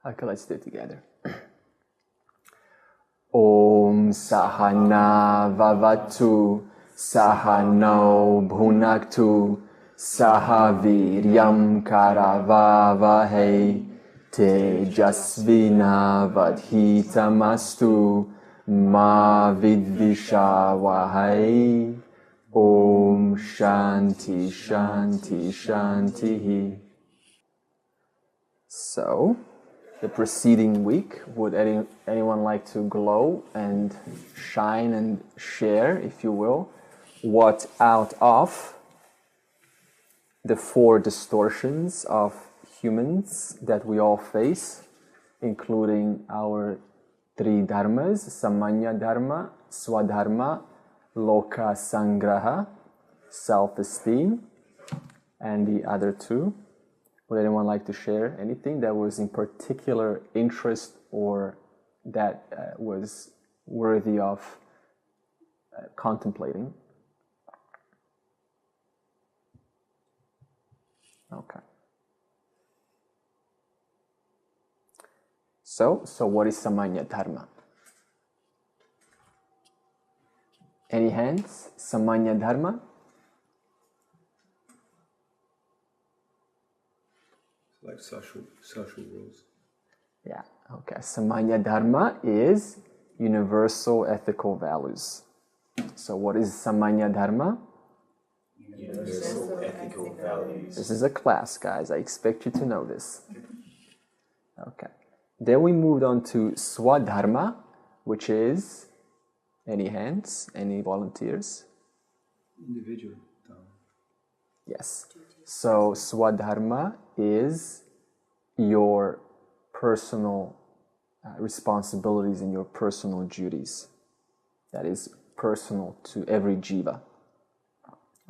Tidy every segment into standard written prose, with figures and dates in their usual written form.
Okay, let's do it together. Om Sahana Vavatu Sahano Bhunaktu Sahaviryam Karavavahe Tejasvina Vadhitamastu Ma Vidvishawahai. Om Shanti Shanti Shanti. So, the preceding week, would anyone like to glow and shine and share, if you will, what out of the 4 distortions of humans that we all face, including our 3 dharmas, Samanya Dharma, Swadharma, Loka Sangraha, self-esteem, and the other 2. Would anyone like to share anything that was in particular interest or that was worthy of contemplating? Okay. So what is Samanya Dharma? Any hands? Samanya Dharma? Like social rules. Yeah, okay. Samanya Dharma is universal ethical values. So what is Samanya Dharma? Universal ethical values. This is a class, guys. I expect you to know this. Okay. Then we moved on to Swadharma, which is, any hands? Any volunteers? Individual. Yes. So Swadharma is your personal responsibilities and your personal duties. That is personal to every jiva.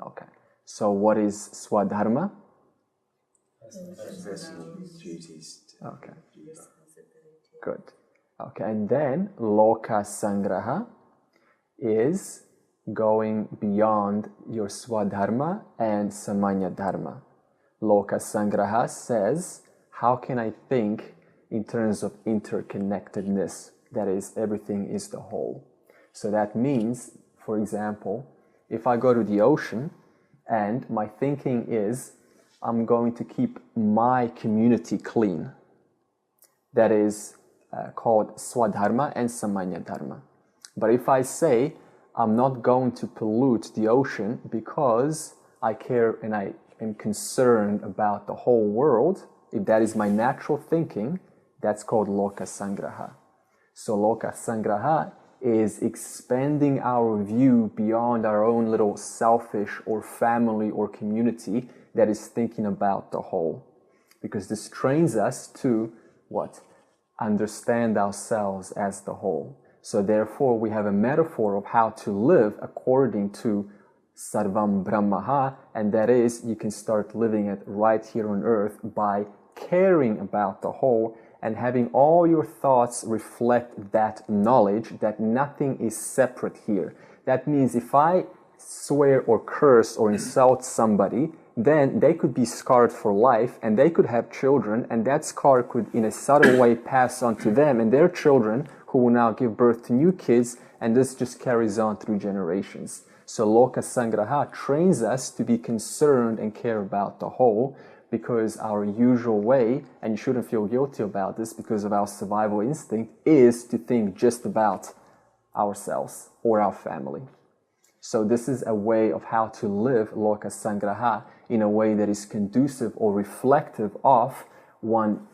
Okay. So what is Swadharma? Personal duties. Okay. Good. Okay. And then Loka Sangraha is going beyond your Swadharma and Samanya Dharma. Loka Sangraha says, how can I think in terms of interconnectedness? That is, everything is the whole. So that means, for example, if I go to the ocean and my thinking is, I'm going to keep my community clean. That is called Swadharma and Samanya Dharma. But if I say, I'm not going to pollute the ocean because I care and I am concerned about the whole world, if that is my natural thinking, that's called Loka Sangraha. So Loka Sangraha is expanding our view beyond our own little selfish or family or community that is thinking about the whole. Because this trains us to what? Understand ourselves as the whole. So therefore, we have a metaphor of how to live according to Sarvam Brahmaha, and that is, you can start living it right here on earth by caring about the whole and having all your thoughts reflect that knowledge that nothing is separate here. That means if I swear or curse or insult somebody, then they could be scarred for life and they could have children, and that scar could in a subtle way pass on to them and their children, who will now give birth to new kids, and this just carries on through generations. So Loka Sangraha trains us to be concerned and care about the whole, because our usual way, and you shouldn't feel guilty about this because of our survival instinct, is to think just about ourselves or our family. So this is a way of how to live Loka Sangraha in a way that is conducive or reflective of one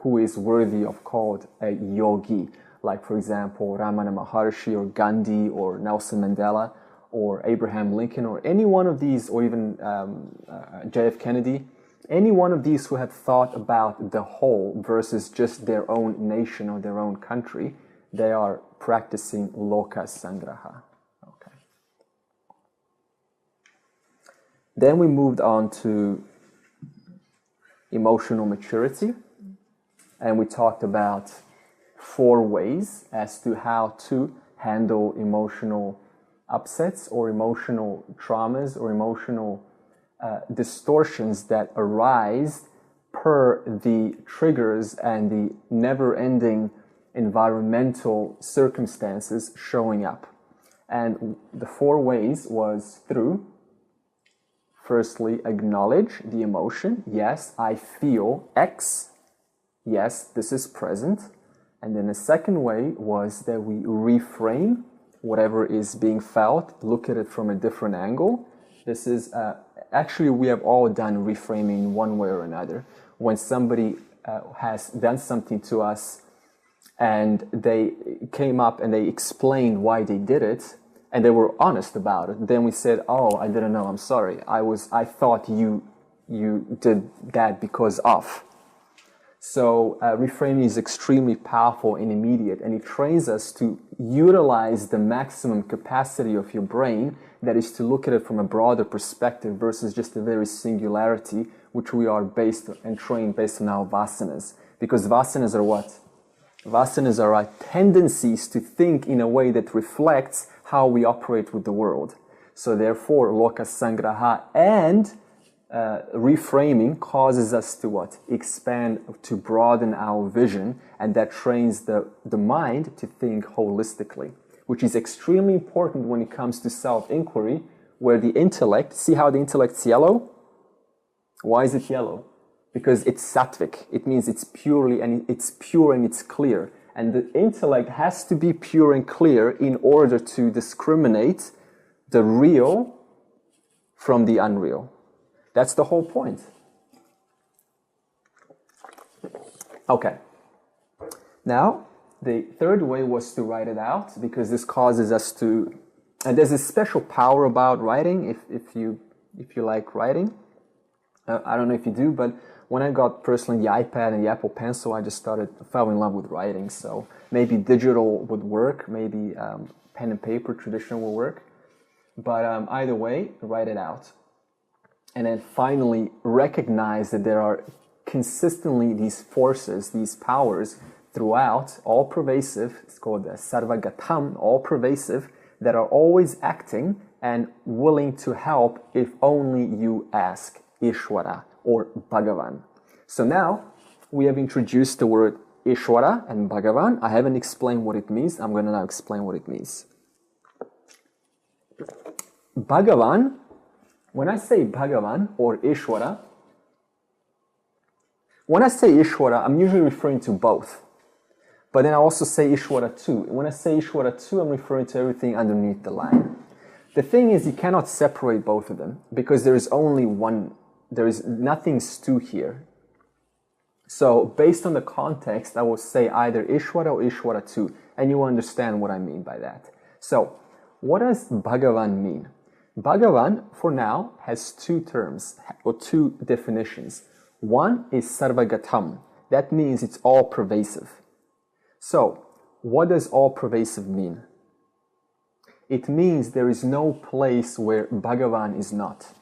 who is worthy of called a yogi. Like, for example, Ramana Maharshi or Gandhi or Nelson Mandela or Abraham Lincoln or any one of these, or even J.F. Kennedy, any one of these who have thought about the whole versus just their own nation or their own country, they are practicing Loka Sangraha. Okay. Then we moved on to emotional maturity, and we talked about 4 ways as to how to handle emotional upsets or emotional traumas or emotional distortions that arise per the triggers and the never-ending environmental circumstances showing up. And the 4 ways was through, firstly, acknowledge the emotion. Yes, I feel X. Yes, this is present. And then the second way was that we reframe whatever is being felt, look at it from a different angle. This is, actually we have all done reframing one way or another. When somebody has done something to us and they came up and they explained why they did it, and they were honest about it, then we said, oh, I didn't know, I'm sorry. I thought you did that because of. So reframing is extremely powerful and immediate, and it trains us to utilize the maximum capacity of your brain, that is to look at it from a broader perspective versus just a very singularity, which we are based and trained based on our vasanas. Because vasanas are what? Vasanas are our tendencies to think in a way that reflects how we operate with the world. So therefore, loka sangraha and reframing causes us to what? Expand, to broaden our vision, and that trains the mind to think holistically, which is extremely important when it comes to self-inquiry, where the intellect, see how the intellect's yellow? Why is it yellow? Because it's sattvic. It means it's pure and it's clear. And the intellect has to be pure and clear in order to discriminate the real from the unreal. That's the whole point. Okay. Now, the third way was to write it out, because this causes us to, and there's a special power about writing, if you like writing. I don't know if you do, but when I got personally the iPad and the Apple Pencil, I just fell in love with writing. So maybe digital would work, maybe pen and paper, traditional will work. But either way, write it out. And then finally, recognize that there are consistently these forces, these powers throughout, all pervasive, it's called sarvagatam, all pervasive, that are always acting and willing to help if only you ask, Ishwara or Bhagavan. So now we have introduced the word Ishwara and Bhagavan. I haven't explained what it means. I'm going to now explain what it means. Bhagavan, when I say Bhagavan or Ishwara, when I say Ishwara, I'm usually referring to both. But then I also say Ishwara too. When I say Ishwara too, I'm referring to everything underneath the line. The thing is, you cannot separate both of them, because there is only one, there is nothing stew here. So based on the context, I will say either Ishwara or Ishwara too, and you will understand what I mean by that. So what does Bhagavan mean? Bhagavan, for now, has two terms, or two definitions. One is sarvagatam. That means it's all pervasive. So, what does all pervasive mean? It means there is no place where Bhagavan is not.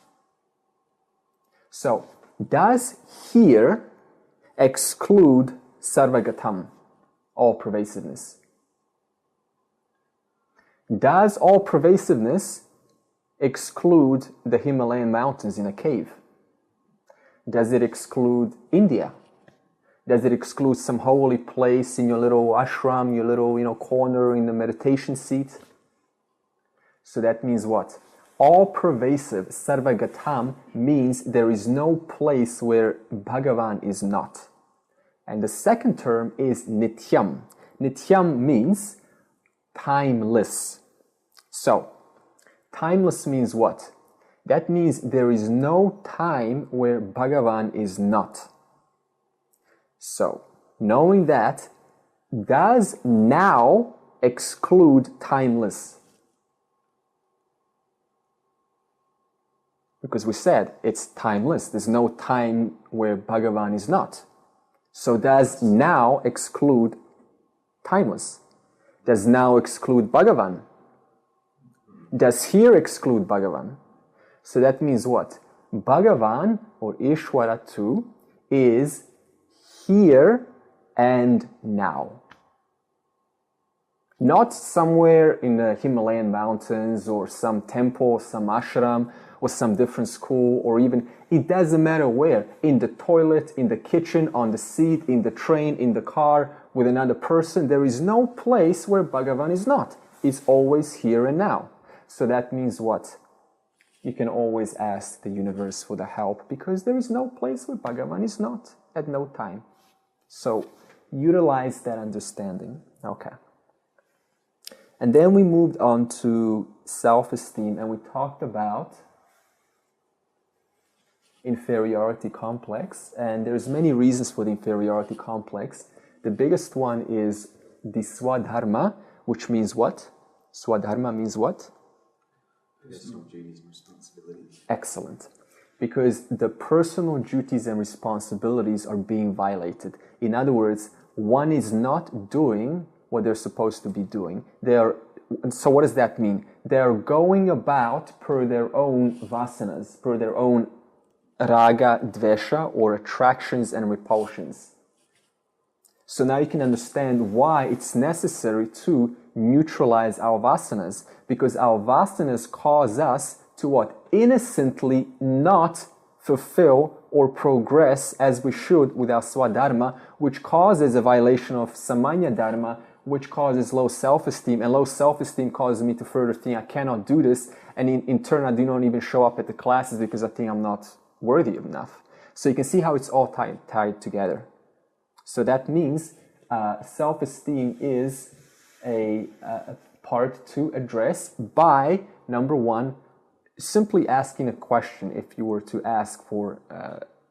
So, does here exclude sarvagatam, all pervasiveness? Does all pervasiveness exclude the Himalayan mountains in a cave? Does it exclude India? Does it exclude some holy place in your little ashram, your little, corner in the meditation seat? So that means what? All pervasive, sarvagatam, means there is no place where Bhagavan is not. And the second term is nityam. Nityam means timeless. So, timeless means what? That means there is no time where Bhagavan is not. So, knowing that, does now exclude timeless? Because we said it's timeless. There's no time where Bhagavan is not. So does now exclude timeless? Does now exclude Bhagavan? Does here exclude Bhagavan? So that means what? Bhagavan, or Ishwara too, is here and now. Not somewhere in the Himalayan mountains or some temple, some ashram, or some different school, or even, it doesn't matter where, in the toilet, in the kitchen, on the seat, in the train, in the car, with another person. There is no place where Bhagavan is not. It's always here and now. So that means what? You can always ask the universe for the help, because there is no place where Bhagavan is not at no time. So utilize that understanding. Okay. And then we moved on to self-esteem, and we talked about inferiority complex. And there's many reasons for the inferiority complex. The biggest one is the Swadharma, which means what? Swadharma means what? Personal duties and responsibilities. Excellent. Because the personal duties and responsibilities are being violated. In other words, one is not doing what they're supposed to be doing. So what does that mean? They're going about per their own vasanas, per their own raga, dvesha, or attractions and repulsions. So now you can understand why it's necessary to neutralize our vasanas, because our vasanas cause us to what? Innocently not fulfill or progress as we should with our Swadharma, which causes a violation of Samanya Dharma, which causes low self-esteem, and low self-esteem causes me to further think I cannot do this, and in turn I do not even show up at the classes because I think I'm not worthy enough. So you can see how it's all tied together. So that means self-esteem is a part to address by, number one, simply asking a question. If you were to ask for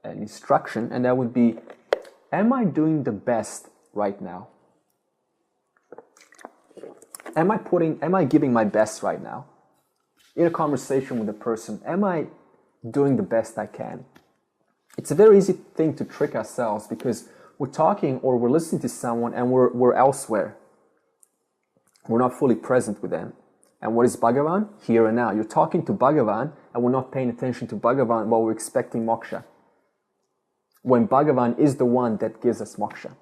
an instruction, and that would be, am I doing the best right now? Am I giving my best right now? In a conversation with a person, am I doing the best I can? It's a very easy thing to trick ourselves, because we're talking or we're listening to someone and we're elsewhere. We're not fully present with them. And what is Bhagavan? Here and now. You're talking to Bhagavan and we're not paying attention to Bhagavan while we're expecting moksha. When Bhagavan is the one that gives us moksha.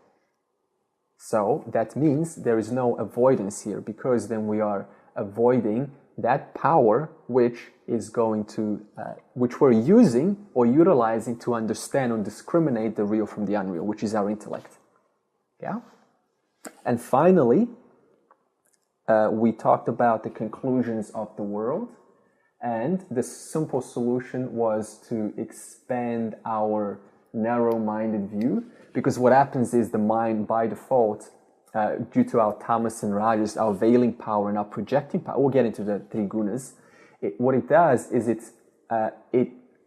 So that means there is no avoidance here, because then we are avoiding that power which is going to, which we're using or utilizing to understand and discriminate the real from the unreal, which is our intellect. Yeah? And finally, we talked about the conclusions of the world, and the simple solution was to expand our narrow-minded view, because what happens is the mind by default, due to our tamas and rajas, our veiling power and our projecting power, we'll get into the three gunas, what it does is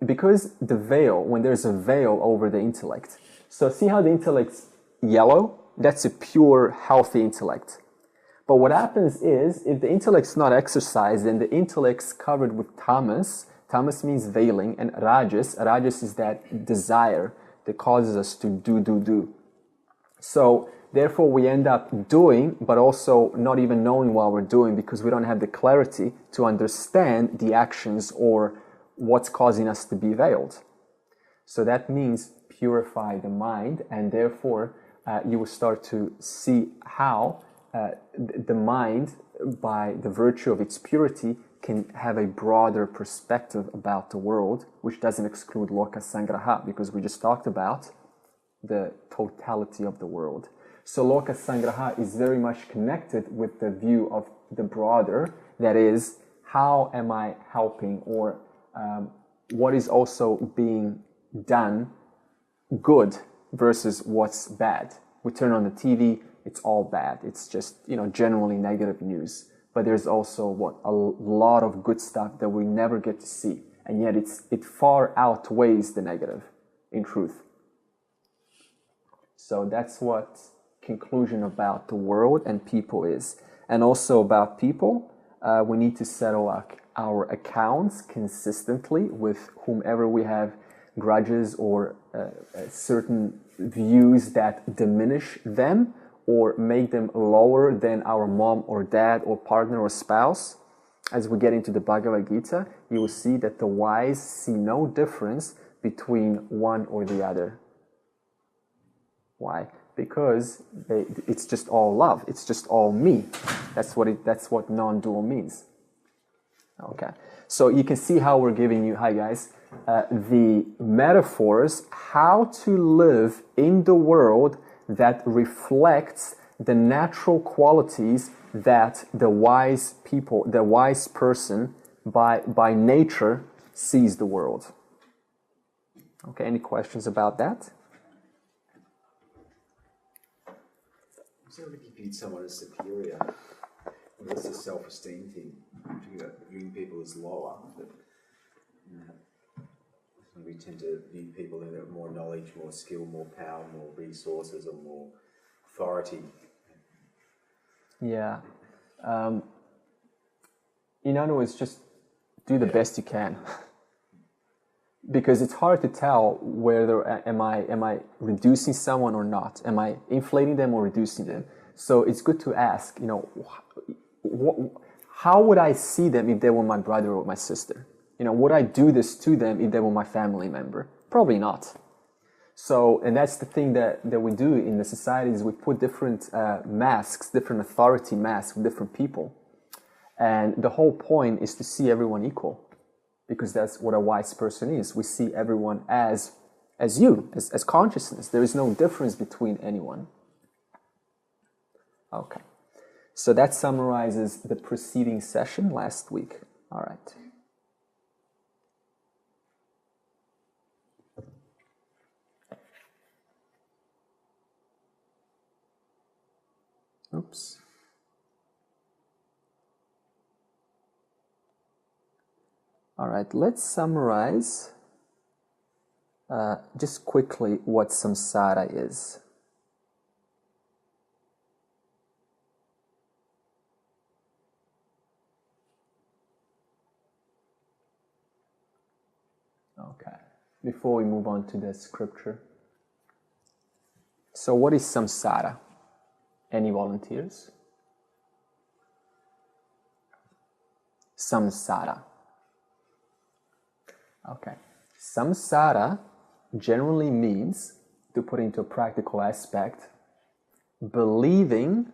because the veil, when there's a veil over the intellect, so see how the intellect's yellow? That's a pure, healthy intellect. But what happens is, if the intellect's not exercised and the intellect's covered with tamas, tamas means veiling, and rajas is that desire that causes us to do. So therefore we end up doing, but also not even knowing what we're doing, because we don't have the clarity to understand the actions or what's causing us to be veiled. So that means purify the mind, and therefore you will start to see how the mind, by the virtue of its purity, can have a broader perspective about the world, which doesn't exclude loka sangraha, because we just talked about the totality of the world. So loka sangraha is very much connected with the view of the broader, that is, how am I helping, or what is also being done good versus what's bad. We turn on the TV, it's all bad. It's just, generally negative news. But there's also a lot of good stuff that we never get to see. And yet it far outweighs the negative, in truth. So that's what conclusion about the world and people is. And also about people, we need to settle our accounts consistently with whomever we have grudges or certain views that diminish them or make them lower than our mom or dad or partner or spouse. As we get into the Bhagavad Gita, you will see that the wise see no difference between one or the other. Why? because it's just all love. It's just all me. That's what non-dual means. Okay. So you can see how we're giving you, hi guys, the metaphors how to live in the world that reflects the natural qualities that the wise people, the wise person by nature sees the world. Okay, any questions about that? So if you viewed someone as superior, that's a self-esteem thing. Viewing people as lower, but we tend to view people who have more knowledge, more skill, more power, more resources, or more authority. Yeah. In other words, just do the best you can. Because it's hard to tell whether am I reducing someone or not. Am I inflating them or reducing them? So it's good to ask, how would I see them if they were my brother or my sister? Would I do this to them if they were my family member? Probably not. So, and that's the thing that we do in the society is we put different masks, different authority masks with different people. And the whole point is to see everyone equal. Because that's what a wise person is. We see everyone as you, as consciousness. There is no difference between anyone. Okay. So that summarizes the preceding session last week. All right. Oops. All right, let's summarize just quickly what samsara is. Okay, before we move on to the scripture. So what is samsara? Any volunteers? Samsara. Okay. Samsara generally means, to put into a practical aspect, believing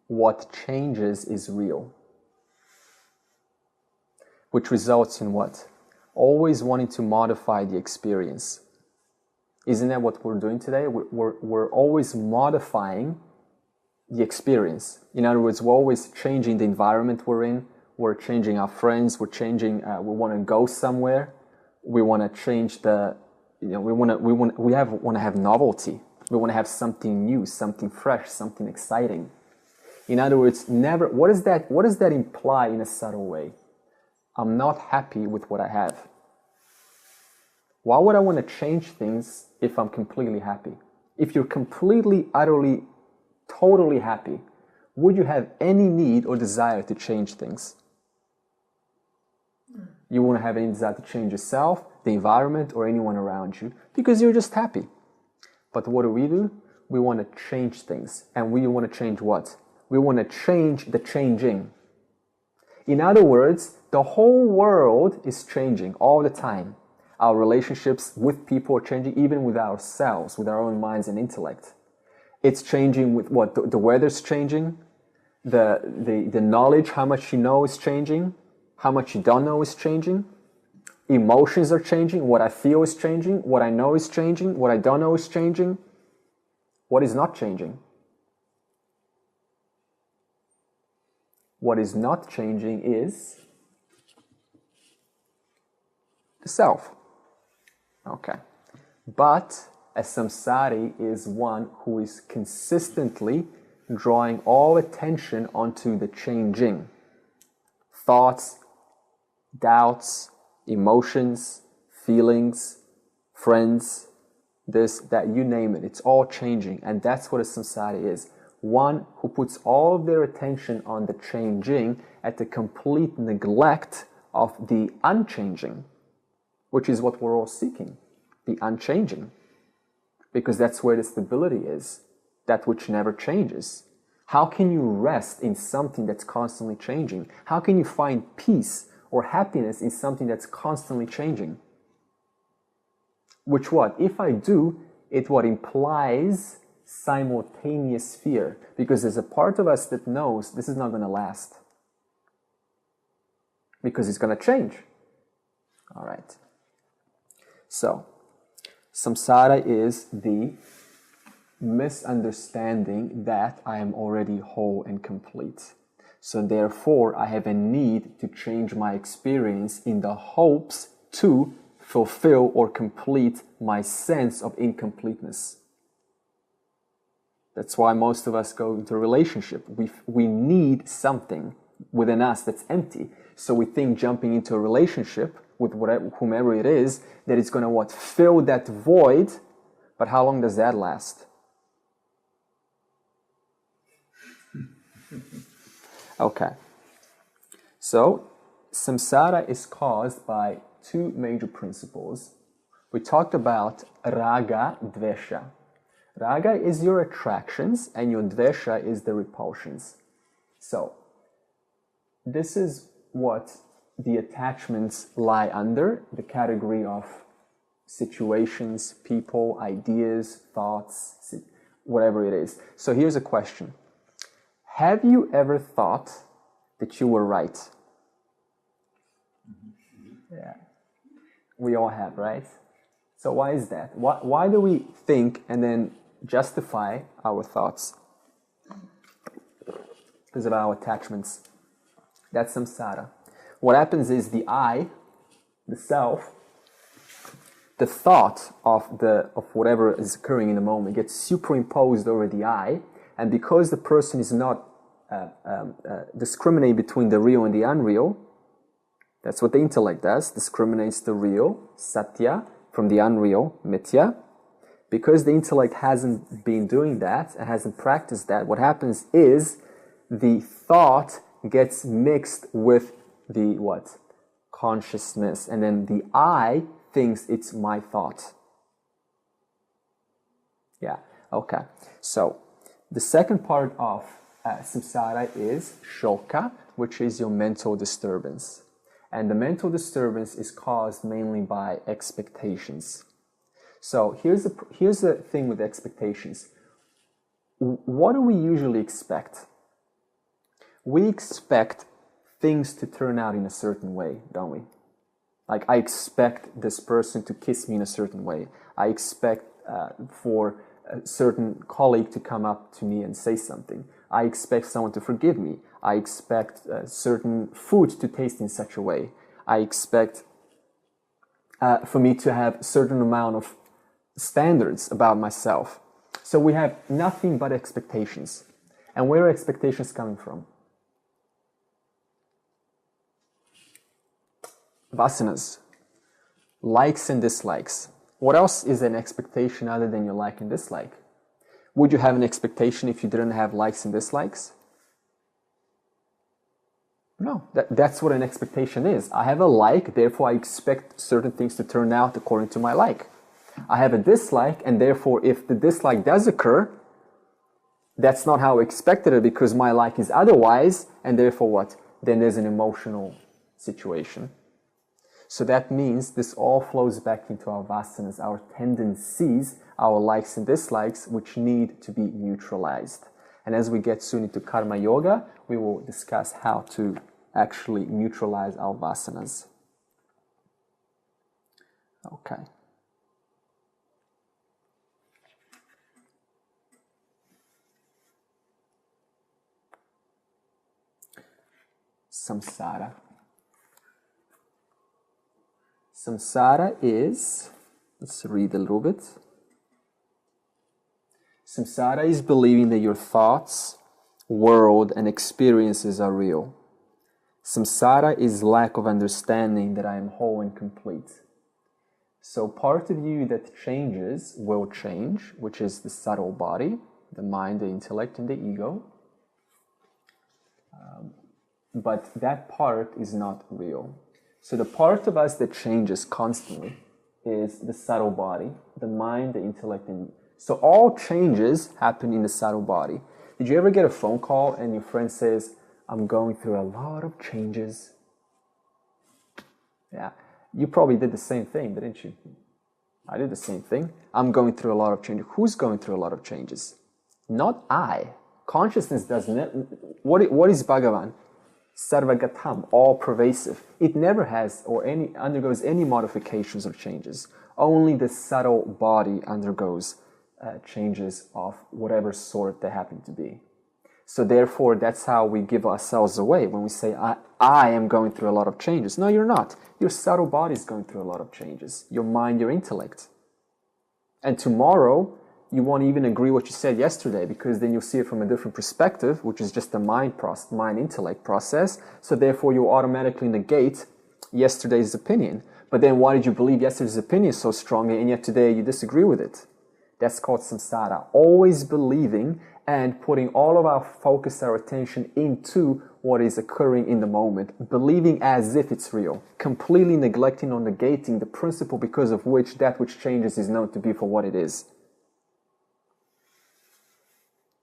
what changes is real. Which results in what? Always wanting to modify the experience. Isn't that what we're doing today? We're always modifying the experience. In other words, we're always changing the environment we're in. We're changing our friends. We're changing, we want to go somewhere. We want to change we want to have novelty. We want to have something new, something fresh, something exciting. In other words, what does that imply in a subtle way? I'm not happy with what I have. Why would I want to change things if I'm completely happy? If you're completely, utterly, totally happy, would you have any need or desire to change things? You won't have any desire to change yourself, the environment, or anyone around you because you're just happy. But what do? We want to change things. And we want to change what? We want to change the changing. In other words, the whole world is changing all the time. Our relationships with people are changing, even with ourselves, with our own minds and intellect. It's changing with what? The weather's changing. The knowledge, how much you know is changing. How much you don't know is changing. Emotions are changing. What I feel is changing. What I know is changing. What I don't know is changing. What is not changing? What is not changing is the self. Okay. But a samsari is one who is consistently drawing all attention onto the changing. Thoughts, doubts, emotions, feelings, friends, this, that, you name it. It's all changing. And that's what a samsari is. One who puts all of their attention on the changing at the complete neglect of the unchanging, which is what we're all seeking, the unchanging. Because that's where the stability is, that which never changes. How can you rest in something that's constantly changing? How can you find peace or happiness in something that's constantly changing? Which what? If I do, it what implies simultaneous fear, because there's a part of us that knows this is not going to last, because it's going to change. All right. So, samsara is the misunderstanding that I am already whole and complete. So therefore, I have a need to change my experience in the hopes to fulfill or complete my sense of incompleteness. That's why most of us go into a relationship. We need something within us that's empty. So we think jumping into a relationship with whomever it is, that it's going to fill that void. But how long does that last? Okay. So samsara is caused by two major principles. We talked about raga, dvesha. Raga is your attractions and your dvesha is the repulsions. So this is what the attachments lie under, the category of situations, people, ideas, thoughts, whatever it is. So here's a question. Have you ever thought that you were right? Yeah. We all have, right? So why is that? Why do we think and then justify our thoughts? Because of our attachments. That's samsara. What happens is the I, the self, the thought of whatever is occurring in the moment gets superimposed over the I, and because the person is not discriminating between the real and the unreal, that's what the intellect does, discriminates the real, Satya, from the unreal, Mithya. Because the intellect hasn't been doing that, and hasn't practiced that, what happens is the thought gets mixed with the what? Consciousness. And then the I thinks it's my thought. Yeah, okay. So, the second part of samsara is shoka, which is your mental disturbance. And the mental disturbance is caused mainly by expectations. So here's the thing with expectations. What do we usually expect? We expect things to turn out in a certain way, don't we? Like, I expect this person to kiss me in a certain way. I expect for a certain colleague to come up to me and say something. I expect someone to forgive me. I expect certain food to taste in such a way. I expect for me to have a certain amount of standards about myself. So we have nothing but expectations. And where are expectations coming from? Vasanas. Likes and dislikes. What else is an expectation other than your like and dislike? Would you have an expectation if you didn't have likes and dislikes? No, that's what an expectation is. I have a like, therefore I expect certain things to turn out according to my like. I have a dislike, and therefore if the dislike does occur, that's not how I expected it because my like is otherwise, and therefore what? Then there's an emotional situation. So that means this all flows back into our vasanas, our tendencies, our likes and dislikes, which need to be neutralized. And as we get soon into karma yoga, we will discuss how to actually neutralize our vasanas. Okay. Samsara. Samsara is, let's read a little bit. Samsara is believing that your thoughts, world, and experiences are real. Samsara is lack of understanding that I am whole and complete. So part of you that changes will change, which is the subtle body, the mind, the intellect, and the ego. But that part is not real. So the part of us that changes constantly is the subtle body, the mind, the intellect, and so all changes happen in the subtle body. Did you ever get a phone call and your friend says, I'm going through a lot of changes? Yeah, you probably did the same thing, didn't you? I did the same thing. I'm going through a lot of changes. Who's going through a lot of changes? Not I. Consciousness doesn't. What is bhagwan? Sarvagatam, all pervasive. It never has or undergoes any modifications or changes. Only the subtle body undergoes changes of whatever sort they happen to be. So therefore, that's how we give ourselves away when we say, I am going through a lot of changes. No, you're not. Your subtle body is going through a lot of changes. Your mind, your intellect. And tomorrow, you won't even agree what you said yesterday, because then you'll see it from a different perspective, which is just the mind-intellect process. So therefore, you automatically negate yesterday's opinion. But then why did you believe yesterday's opinion so strongly, and yet today you disagree with it? That's called samsara. Always believing and putting all of our focus, our attention into what is occurring in the moment, believing as if it's real, completely neglecting or negating the principle because of which that which changes is known to be for what it is.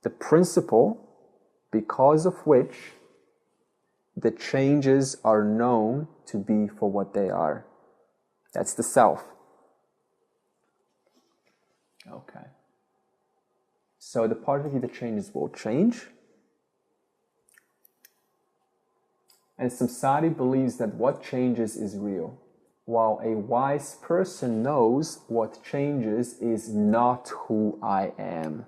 The principle because of which the changes are known to be for what they are. That's the self. Okay. So the part of you that changes will change. And samsari believes that what changes is real, while a wise person knows what changes is not who I am.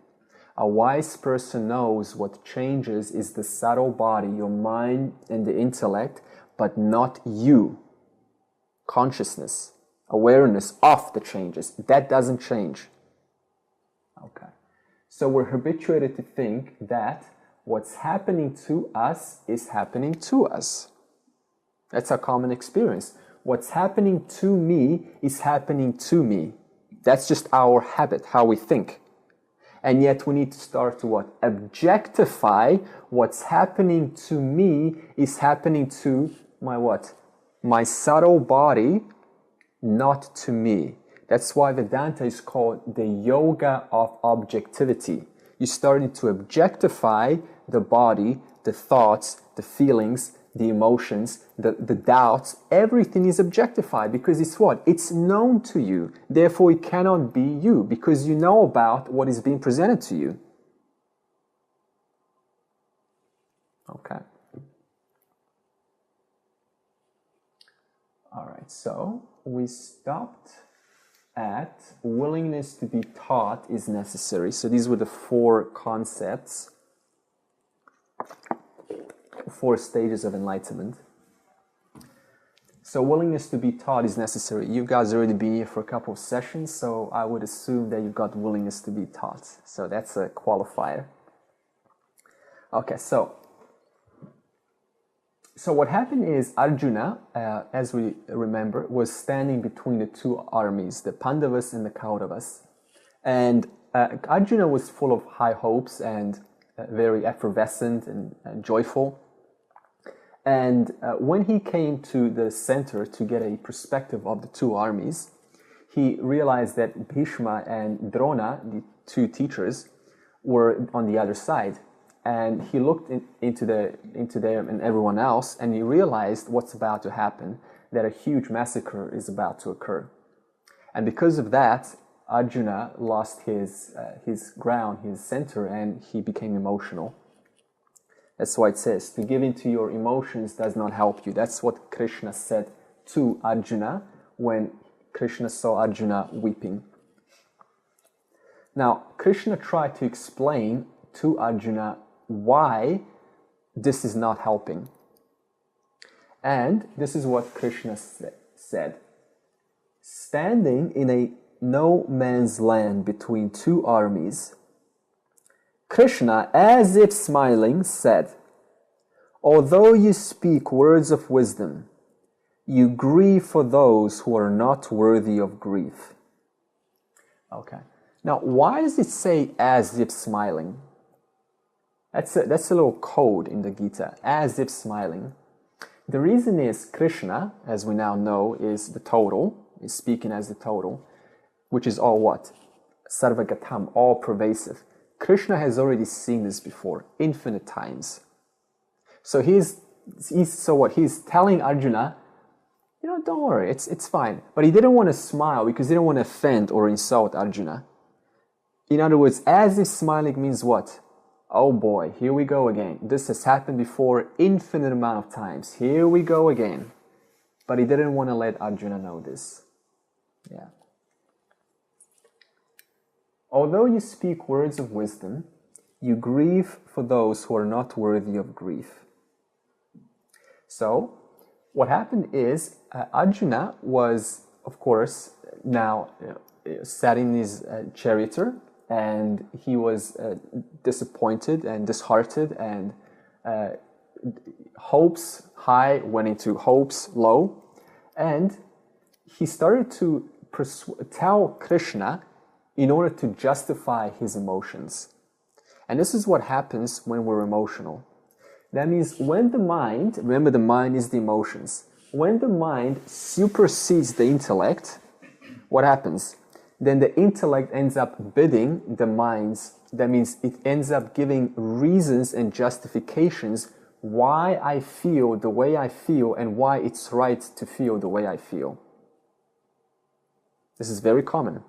A wise person knows what changes is the subtle body, your mind and the intellect, but not you. Consciousness, awareness of the changes. That doesn't change. Okay. So we're habituated to think that what's happening to us is happening to us. That's our common experience. What's happening to me is happening to me. That's just our habit, how we think. And yet we need to start to what? Objectify what's happening to me is happening to my what? My subtle body, not to me. That's why Vedanta is called the yoga of objectivity. You're starting to objectify the body, the thoughts, the feelings, the emotions, the doubts. Everything is objectified because it's what? It's known to you. Therefore, it cannot be you because you know about what is being presented to you. Okay. All right, so we stopped at willingness to be taught is necessary. So these were the 4 concepts, 4 stages of enlightenment. So willingness to be taught is necessary. You guys already been here for a couple of sessions, so I would assume that you've got willingness to be taught. So that's a qualifier. Okay, so what happened is Arjuna, as we remember, was standing between the 2 armies, the Pandavas and the Kauravas. And Arjuna was full of high hopes and very effervescent and joyful. And when he came to the center to get a perspective of the 2 armies, he realized that Bhishma and Drona, the 2 teachers, were on the other side. And he looked into them and everyone else, and he realized what's about to happen, that a huge massacre is about to occur. And because of that, Arjuna lost his ground, his center, and he became emotional. That's why it says, to give in to your emotions does not help you. That's what Krishna said to Arjuna when Krishna saw Arjuna weeping. Now, Krishna tried to explain to Arjuna why this is not helping. And this is what Krishna said. Standing in a no man's land between 2 armies, Krishna, as if smiling, said, although you speak words of wisdom, you grieve for those who are not worthy of grief. Okay. Now, why does it say as if smiling? That's a little code in the Gita, as if smiling. The reason is Krishna, as we now know, is the total, is speaking as the total, which is all what? Sarvagatam, all pervasive. Krishna has already seen this before, infinite times. So he's telling Arjuna, don't worry, it's fine. But he didn't want to smile because he didn't want to offend or insult Arjuna. In other words, as if smiling means what? Oh boy, here we go again. This has happened before infinite amount of times. Here we go again. But he didn't want to let Arjuna know this. Yeah. Although you speak words of wisdom, you grieve for those who are not worthy of grief. So, what happened is, Arjuna was, of course, now sat in his charioteer, and he was disappointed and disheartened, and hopes high went into hopes low, and he started to tell Krishna in order to justify his emotions. And this is what happens when we're emotional. That means when the mind, remember the mind is the emotions, when the mind supersedes the intellect, what happens? Then the intellect ends up bidding the minds. That means it ends up giving reasons and justifications why I feel the way I feel and why it's right to feel the way I feel. This is very common.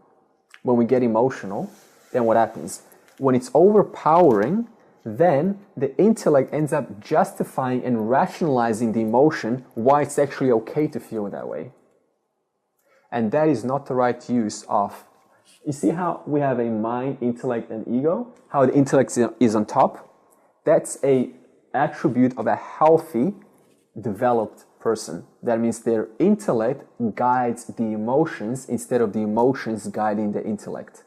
When we get emotional, then what happens? When it's overpowering, then the intellect ends up justifying and rationalizing the emotion why it's actually okay to feel that way. And that is not the right use of... You see how we have a mind, intellect, and ego? How the intellect is on top? That's an attribute of a healthy, developed person. That means their intellect guides the emotions instead of the emotions guiding the intellect.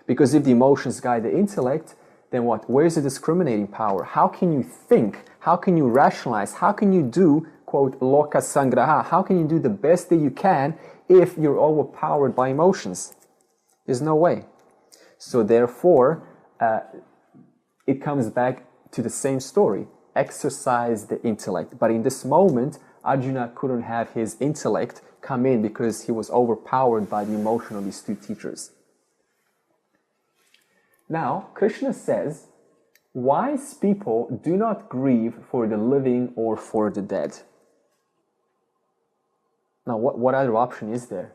Because if the emotions guide the intellect, then what? Where's the discriminating power? How can you think? How can you rationalize? How can you do, quote, loka sangraha? How can you do the best that you can if you're overpowered by emotions? There's no way. So therefore, it comes back to the same story. Exercise the intellect. But in this moment, Arjuna couldn't have his intellect come in because he was overpowered by the emotion of these two teachers. Now, Krishna says, wise people do not grieve for the living or for the dead. Now, what other option is there?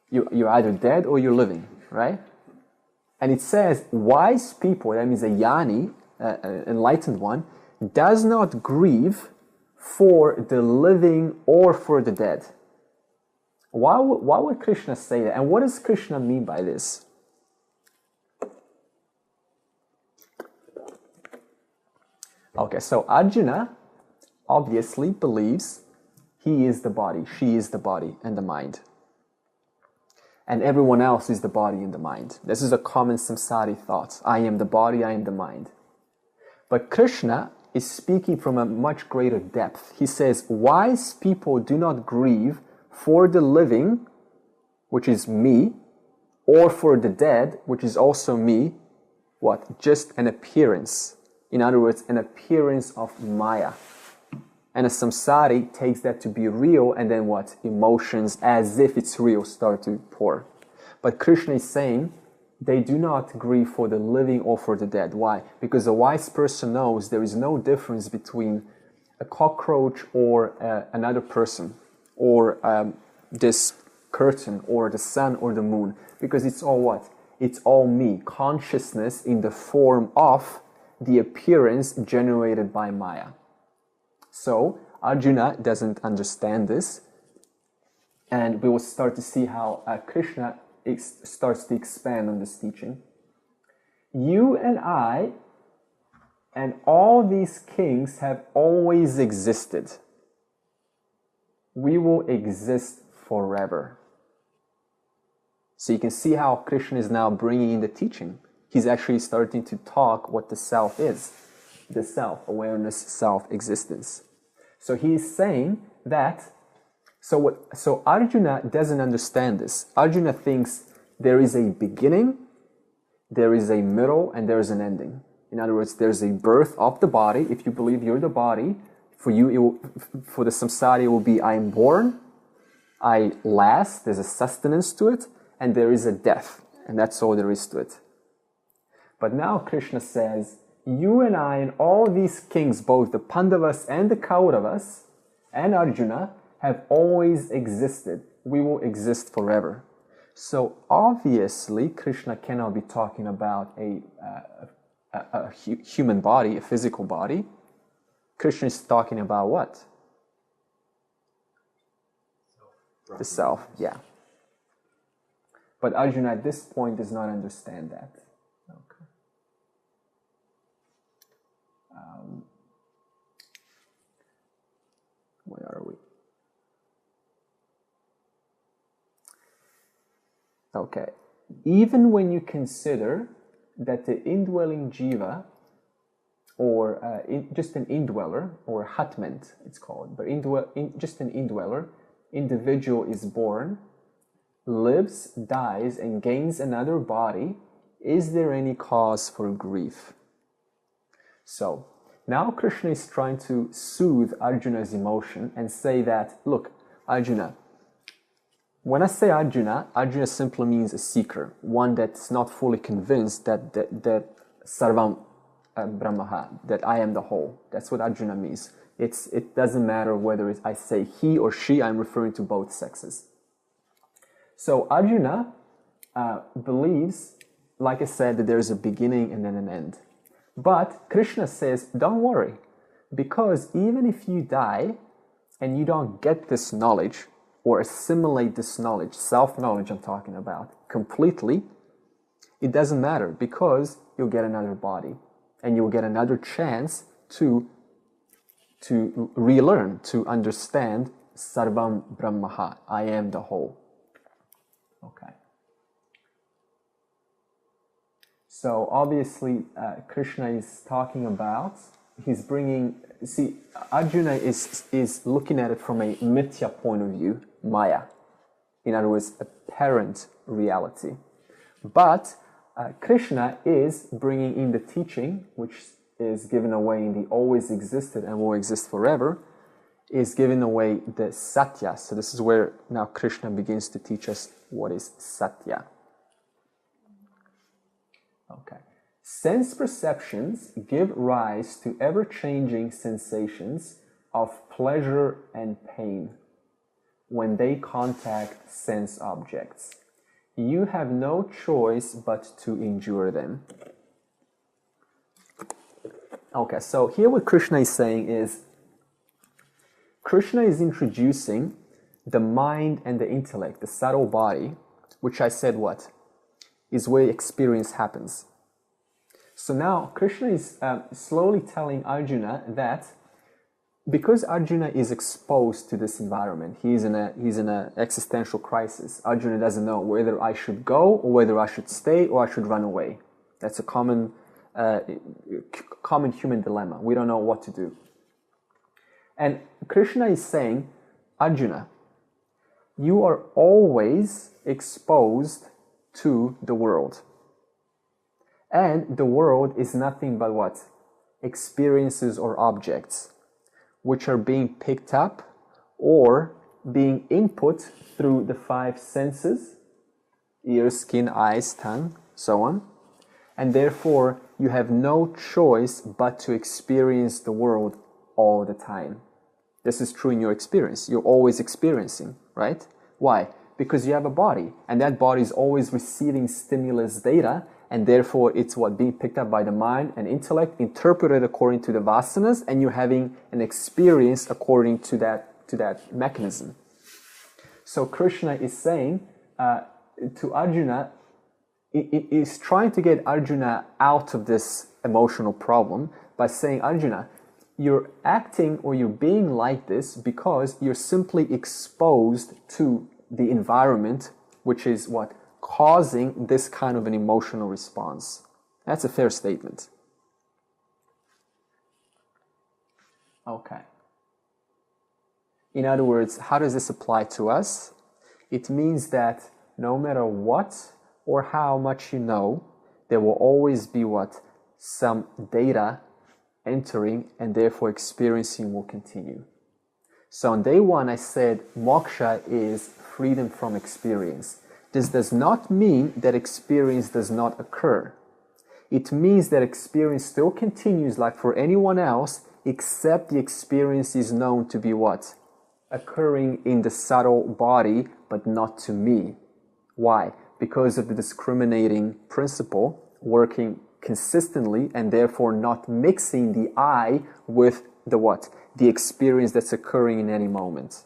You're either dead or you're living, right? And it says, wise people, that means a jnani, enlightened one, does not grieve for the living or for the dead. Why would Krishna say that? And what does Krishna mean by this? Okay, so Arjuna obviously believes he is the body, she is the body and the mind. And everyone else is the body and the mind. This is a common samsari thought. I am the body, I am the mind. But Krishna is speaking from a much greater depth. He says, wise people do not grieve for the living, which is me, or for the dead, which is also me. What? Just an appearance. In other words, an appearance of Maya. And a samsari takes that to be real, and then what? Emotions, as if it's real, start to pour. But Krishna is saying, they do not grieve for the living or for the dead. Why? Because a wise person knows there is no difference between a cockroach or another person, or this curtain, or the sun, or the moon. Because it's all what? It's all me. Consciousness in the form of the appearance generated by Maya. So, Arjuna doesn't understand this, and we will start to see how Krishna starts to expand on this teaching. You and I and all these kings have always existed. We will exist forever. So you can see how Krishna is now bringing in the teaching. He's actually starting to talk what the self is. The self-awareness, self-existence. So he's saying that, so Arjuna doesn't understand this. Arjuna thinks there is a beginning, there is a middle, and there is an ending. In other words, there's a birth of the body. If you believe you're the body, for you, for the samsari, it will be I am born, I last, there's a sustenance to it, and there is a death. And that's all there is to it. But now Krishna says, you and I and all these kings, both the Pandavas and the Kauravas and Arjuna, have always existed. We will exist forever. So obviously, Krishna cannot be talking about a human body, a physical body. Krishna is talking about what? The self, yeah. But Arjuna at this point does not understand that. Okay. Where are we? Okay. Even when you consider that the indwelling jiva, or just an indweller, or hatment it's called, but just an indweller, individual is born, lives, dies, and gains another body, is there any cause for grief? So, now Krishna is trying to soothe Arjuna's emotion and say that, look, Arjuna, when I say Arjuna, Arjuna simply means a seeker, one that's not fully convinced that Sarvam Brahmaha, that I am the whole. That's what Arjuna means. It doesn't matter whether I say he or she, I'm referring to both sexes. So Arjuna believes, like I said, that there's a beginning and then an end. But Krishna says, don't worry, because even if you die and you don't get this knowledge or assimilate this knowledge, self-knowledge I'm talking about, completely, it doesn't matter, because you'll get another body and you'll get another chance to relearn, to understand Sarvam Brahmaha, I am the whole. Okay. So obviously Krishna is talking about, he's bringing, see, Arjuna is looking at it from a Mithya point of view, Maya. In other words, apparent reality. But Krishna is bringing in the teaching, which is given away in the always existed and will exist forever, is giving away the Satya. So this is where now Krishna begins to teach us what is Satya. Okay. Sense perceptions give rise to ever-changing sensations of pleasure and pain when they contact sense objects. You have no choice but to endure them. Okay, so here what Krishna is saying is, Krishna is introducing the mind and the intellect, the subtle body, which I said what? Is where experience happens. So now Krishna is slowly telling Arjuna that because Arjuna is exposed to this environment, he's in an existential crisis. Arjuna doesn't know whether I should go or whether I should stay or I should run away. That's a common human dilemma. We don't know what to do. And Krishna is saying, Arjuna, you are always exposed to the world. And the world is nothing but what? Experiences or objects, which are being picked up or being input through the five senses, ears, skin, eyes, tongue, so on. And therefore, you have no choice but to experience the world all the time. This is true in your experience. You're always experiencing, right? Why? Because you have a body, and that body is always receiving stimulus data, and therefore it's what being picked up by the mind and intellect, interpreted according to the vasanas, and you're having an experience according to that mechanism. So Krishna is saying to Arjuna, it is trying to get Arjuna out of this emotional problem by saying, Arjuna, you're acting or you're being like this because you're simply exposed to the environment, which is what? Causing this kind of an emotional response. That's a fair statement. Okay. In other words, how does this apply to us? It means that no matter what or how much you know, there will always be what? Some data entering, and therefore experiencing will continue. So on day one I said moksha is freedom from experience. This does not mean that experience does not occur. It means that experience still continues like for anyone else, except the experience is known to be what? occurring in the subtle body, but not to me. Why? Because of the discriminating principle working consistently and therefore not mixing the I with the what? The experience that's occurring in any moment.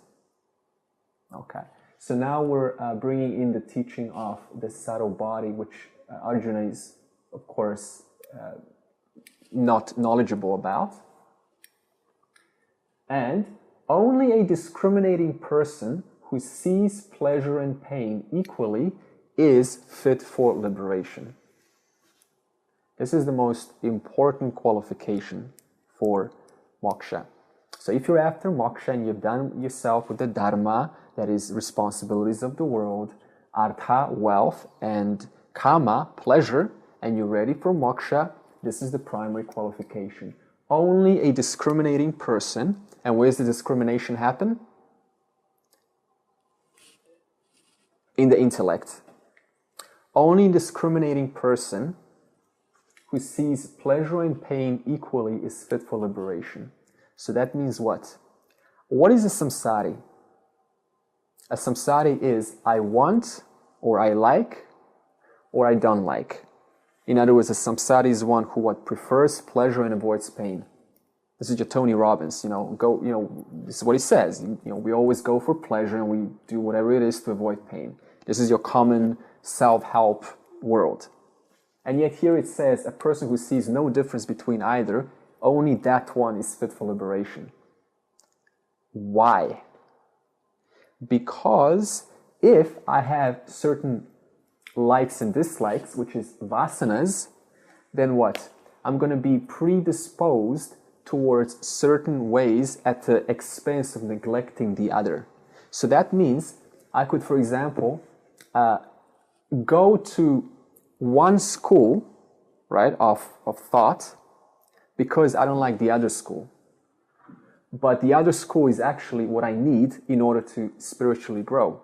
Okay. So now we're bringing in the teaching of the subtle body, which Arjuna is, of course, not knowledgeable about. And only a discriminating person who sees pleasure and pain equally is fit for liberation. This is the most important qualification for moksha. So if you're after moksha and you've done yourself with the dharma, that is responsibilities of the world, artha, wealth, and kama, pleasure, and you're ready for moksha, this is the primary qualification. Only a discriminating person, and where does the discrimination happen? In the intellect. Only a discriminating person who sees pleasure and pain equally is fit for liberation. So that means what? What is a samsari? A samsari is I want, or I like, or I don't like. In other words, a samsari is one who prefers pleasure and avoids pain. This is your Tony Robbins, this is what he says. We always go for pleasure and we do whatever it is to avoid pain. This is your common self-help world. And yet here it says a person who sees no difference between either, only that one is fit for liberation. Why? Because if I have certain likes and dislikes, which is vasanas, then what? I'm going to be predisposed towards certain ways at the expense of neglecting the other. So that means I could, for example, go to one school, right, of thought because I don't like the other school. But the other school is actually what I need in order to spiritually grow.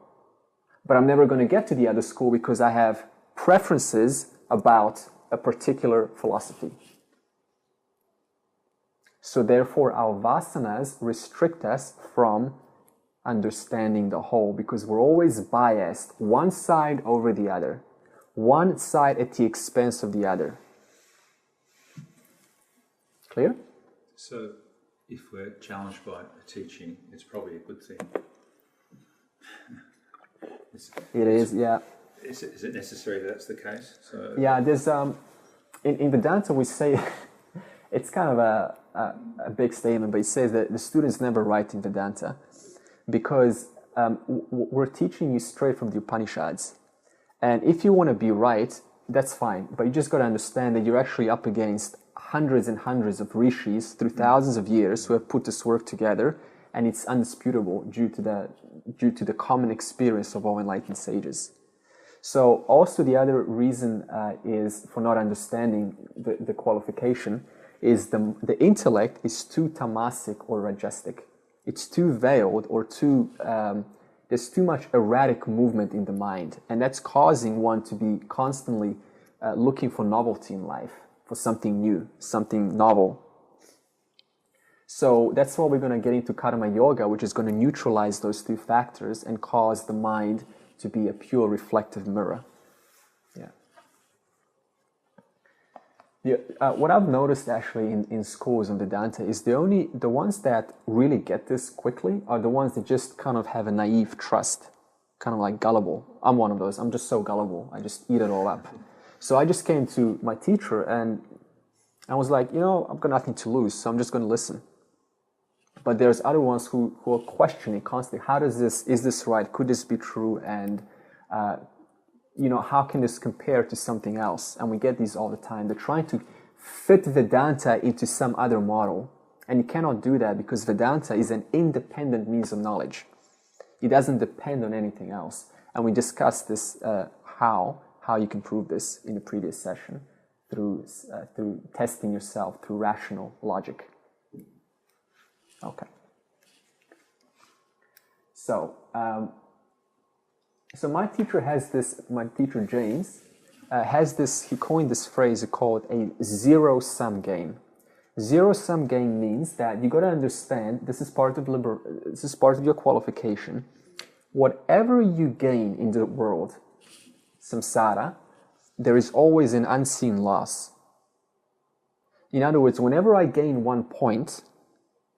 But I'm never going to get to the other school because I have preferences about a particular philosophy. So therefore our vasanas restrict us from understanding the whole because we're always biased one side over the other, one side at the expense of the other. Clear? So if we're challenged by a teaching, it's probably a good thing. It is, yeah. Is it necessary that that's the case? So, yeah, there's in Vedanta we say it's kind of a big statement, but it says that the students never write in Vedanta because we're teaching you straight from the Upanishads. And if you want to be right, that's fine. But you just got to understand that you're actually up against hundreds and hundreds of rishis through thousands of years who have put this work together, and it's undisputable due to the common experience of all enlightened sages. So also the other reason is for not understanding the qualification is the intellect is too tamasic or rajasic. It's too veiled or too there's too much erratic movement in the mind, and that's causing one to be constantly looking for novelty in life, for something new, something novel. So that's why we're going to get into karma yoga, which is going to neutralize those two factors and cause the mind to be a pure reflective mirror. What I've noticed actually in schools in Vedanta is the ones that really get this quickly are the ones that just kind of have a naive trust, kind of like gullible. I'm one of those. I'm just so gullible. I just eat it all up. So I just came to my teacher and I was like, I've got nothing to lose, so I'm just going to listen. But there's other ones who are questioning constantly, is this right? Could this be true? And, how can this compare to something else? And we get these all the time. They're trying to fit Vedanta into some other model. And you cannot do that because Vedanta is an independent means of knowledge. It doesn't depend on anything else. And we discussed this, how you can prove this in the previous session through testing yourself through rational logic. Okay. So my teacher James has this, he coined this phrase called a zero-sum game. Zero-sum game means that you got to understand, this is part of your qualification. Whatever you gain in the world, samsara, there is always an unseen loss. In other words, whenever I gain 1 point,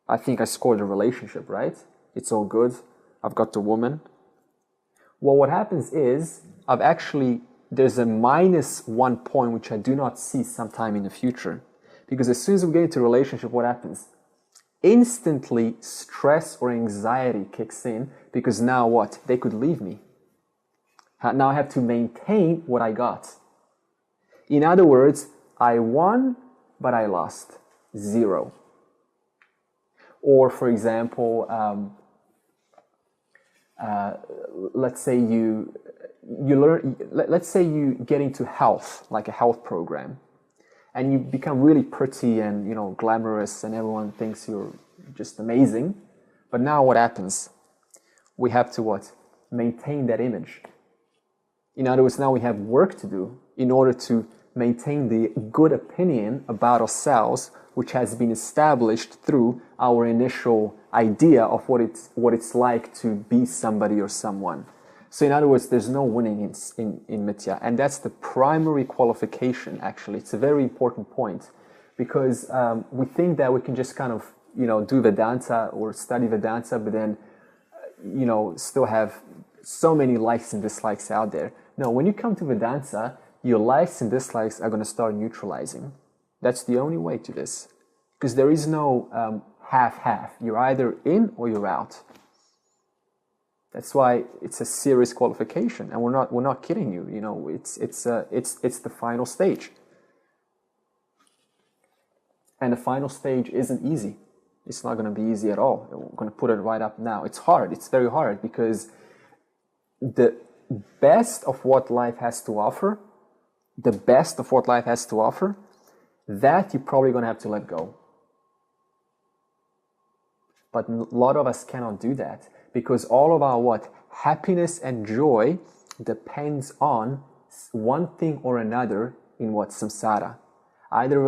I think I scored a relationship, right? It's all good. I've got the woman. Well, what happens is, there's a minus 1 point which I do not see sometime in the future. Because as soon as we get into a relationship, what happens? Instantly, stress or anxiety kicks in, because now what? They could leave me. Now I have to maintain what I got. In other words, I won, but I lost. 0. Or, for example, let's say you get into health, like a health program, and you become really pretty and glamorous, and everyone thinks you're just amazing. But now what happens? We have to what? Maintain that image. In other words, now we have work to do in order to maintain the good opinion about ourselves, which has been established through our initial idea of what it's like to be somebody or someone. So in other words, there's no winning in Mithya. And that's the primary qualification, actually. It's a very important point, because we think that we can just kind of, do Vedanta or study Vedanta, but then, still have so many likes and dislikes out there. No, when you come to Vedanta, your likes and dislikes are going to start neutralizing. That's the only way to this. Because there is no half-half. You're either in or you're out. That's why it's a serious qualification, and we're not kidding you. It's the final stage, and the final stage isn't easy. It's not going to be easy at all. We're going to put it right up now. It's hard. It's very hard, because the best of what life has to offer, that you're probably going to have to let go. But a lot of us cannot do that. Because all of our happiness and joy depends on one thing or another in samsara. Either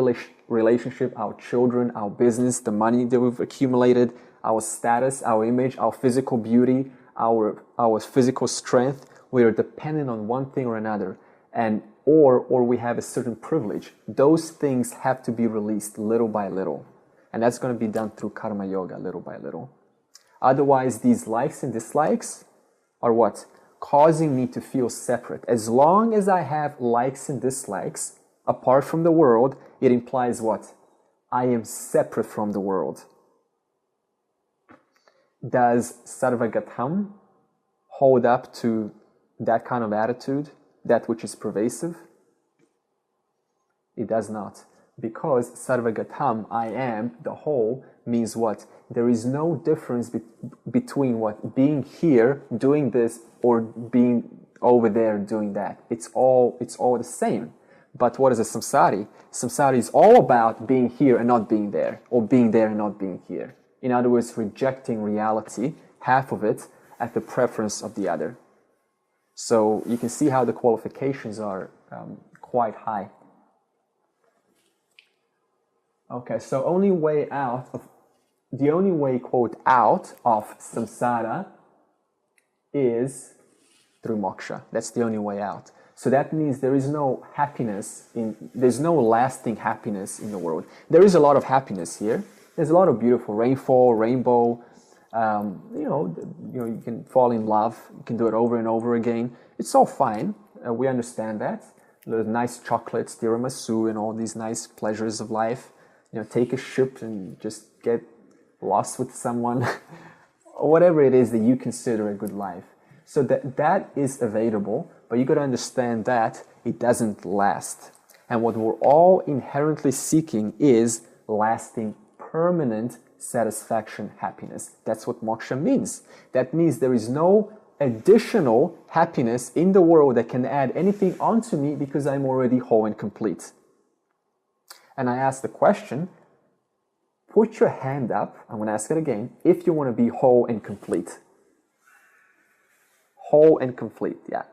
relationship, our children, our business, the money that we've accumulated, our status, our image, our physical beauty, our physical strength. We are dependent on one thing or another, or we have a certain privilege. Those things have to be released little by little, and that's going to be done through karma yoga, little by little. Otherwise, these likes and dislikes are what? Causing me to feel separate. As long as I have likes and dislikes apart from the world, it implies what? I am separate from the world. Does Sarvagatam hold up to that kind of attitude, that which is pervasive? It does not. Because Sarvagatam, I am, the whole, means what? There is no difference between what? Being here, doing this, or being over there, doing that. It's all the same. But what is a samsari? Samsari is all about being here and not being there, or being there and not being here. In other words, rejecting reality, half of it, at the preference of the other. So you can see how the qualifications are quite high. Okay, so the only way, quote, out of samsara is through moksha. That's the only way out. So that means there is no happiness, there's no lasting happiness in the world. There is a lot of happiness here. There's a lot of beautiful rainbow. You can fall in love. You can do it over and over again. It's all fine. We understand that. There's nice chocolates, tiramisu, and all these nice pleasures of life. Take a ship and just get lost with someone, or whatever it is that you consider a good life. So that is available, but you got to understand that it doesn't last. And what we're all inherently seeking is lasting, permanent satisfaction, happiness. That's what moksha means. That means there is no additional happiness in the world that can add anything onto me, because I'm already whole and complete. And I ask the question, put your hand up, I'm going to ask it again, if you want to be whole and complete. Whole and complete, yeah.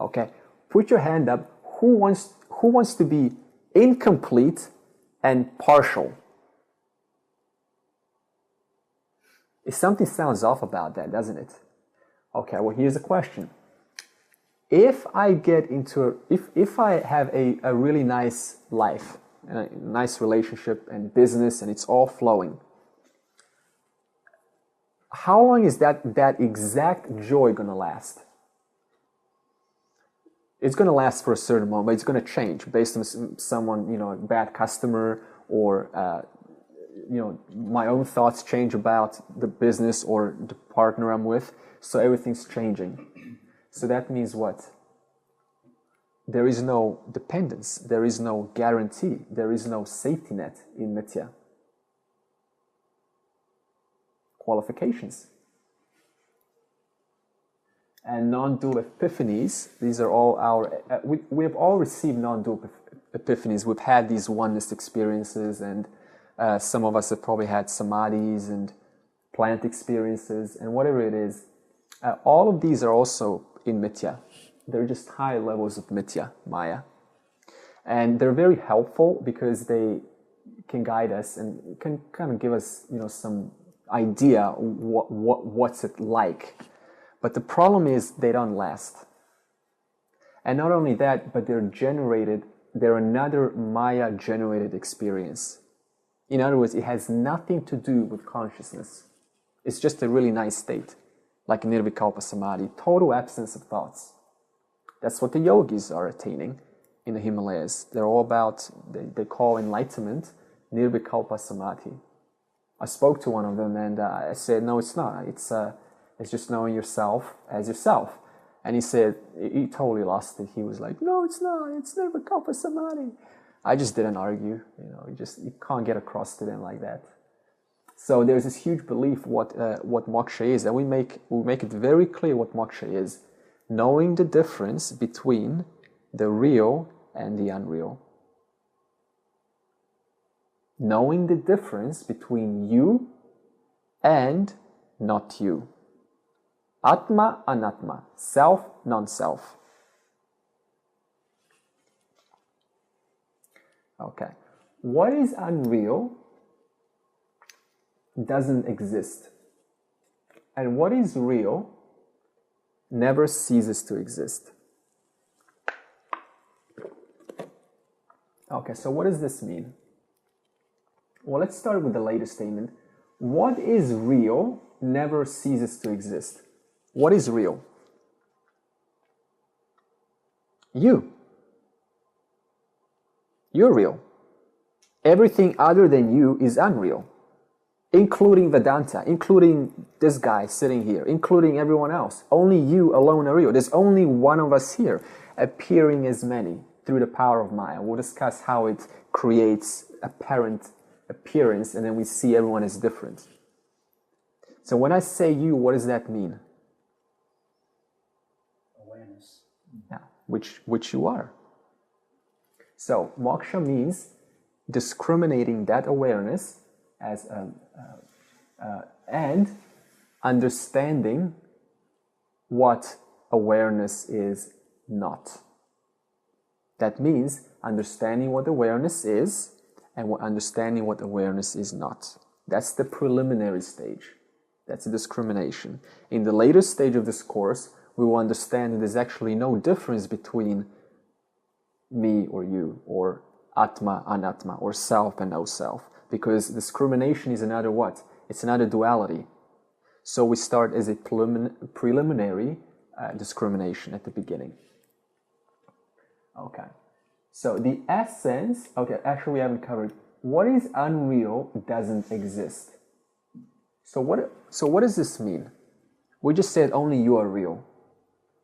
Okay, put your hand up. Who wants to be incomplete and partial. Something sounds off about that, doesn't it? Okay, well, here's a question. If I get into, if I have a really nice life, a nice relationship and business, and it's all flowing, how long is that exact joy going to last? It's going to last for a certain moment, but it's going to change based on someone, a bad customer, or my own thoughts change about the business or the partner I'm with. So everything's changing. So that means what? There is no dependence. There is no guarantee. There is no safety net in Mithya. Qualifications. And non-dual epiphanies, these are all our, we have all received non-dual epiphanies. We've had these oneness experiences, and some of us have probably had samadhis and plant experiences, and whatever it is. All of these are also in Mithya. They're just high levels of Mithya, Maya. And they're very helpful because they can guide us and can kind of give us, some idea what's it like. But the problem is they don't last. And not only that, but they're another Maya-generated experience. In other words, it has nothing to do with consciousness. It's just a really nice state, like Nirvikalpa Samadhi, total absence of thoughts. That's what the yogis are attaining in the Himalayas. They're all about, they call enlightenment Nirvikalpa Samadhi. I spoke to one of them and I said, no, it's not. It's just knowing yourself as yourself. And he said, he totally lost it. He was like, no, it's not. It's Nirvikalpa Samadhi. I just didn't argue. You can't get across to them like that. So there's this huge belief what moksha is, and we make it very clear what moksha is, knowing the difference between the real and the unreal. Knowing the difference between you and not you. Atma, anatma. Self, non-self. Okay. What is unreal doesn't exist. And what is real never ceases to exist. Okay, so what does this mean? Well, let's start with the latest statement. What is real never ceases to exist. What is real? You. You're real. Everything other than you is unreal, including Vedanta, including this guy sitting here, including everyone else. Only you alone are real. There's only one of us here, appearing as many through the power of Maya. We'll discuss how it creates apparent appearance, and then we see everyone as different. So when I say you, what does that mean? Awareness. Yeah, which you are. So moksha means discriminating that awareness as and understanding what awareness is not. That means understanding what awareness is and understanding what awareness is not. That's the preliminary stage. That's the discrimination. In the later stage of this course, we will understand that there's actually no difference between me or you, or Atma, Anatma, or self and no self. Because discrimination is another what? It's another duality. So we start as a preliminary discrimination at the beginning. Okay. So the essence, okay, actually we haven't covered. What is unreal doesn't exist. So what does this mean? We just said only you are real.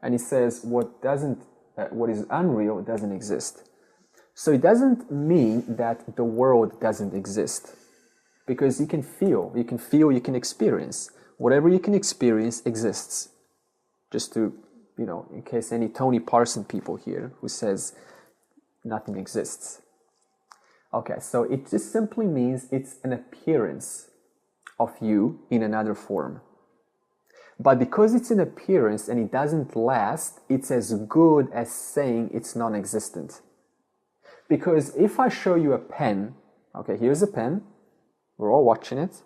And he says what is unreal doesn't exist. So it doesn't mean that the world doesn't exist. Because you can feel, you can experience. Whatever you can experience exists. Just to, in case any Tony Parson people here who says nothing exists. Okay, so it just simply means it's an appearance of you in another form. But because it's an appearance and it doesn't last, it's as good as saying it's non-existent. Because if I show you a pen Okay, here's a pen. We're all watching it.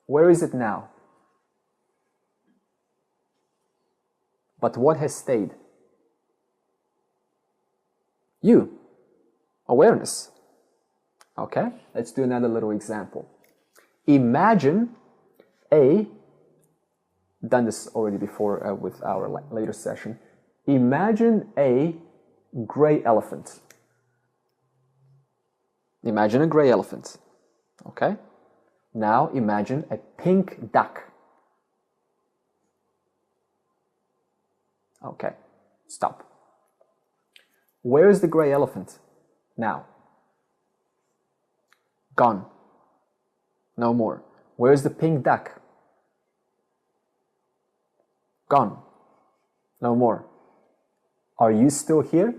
Where is it now? But what has stayed? You. Awareness. Okay, let's do another little example. Imagine done this already before with our later session. Imagine a gray elephant. Imagine a gray elephant. Okay? Now imagine a pink duck. Okay, stop. Where is the gray elephant now? Gone. No more. Where's the pink duck? Gone. No more. Are you still here?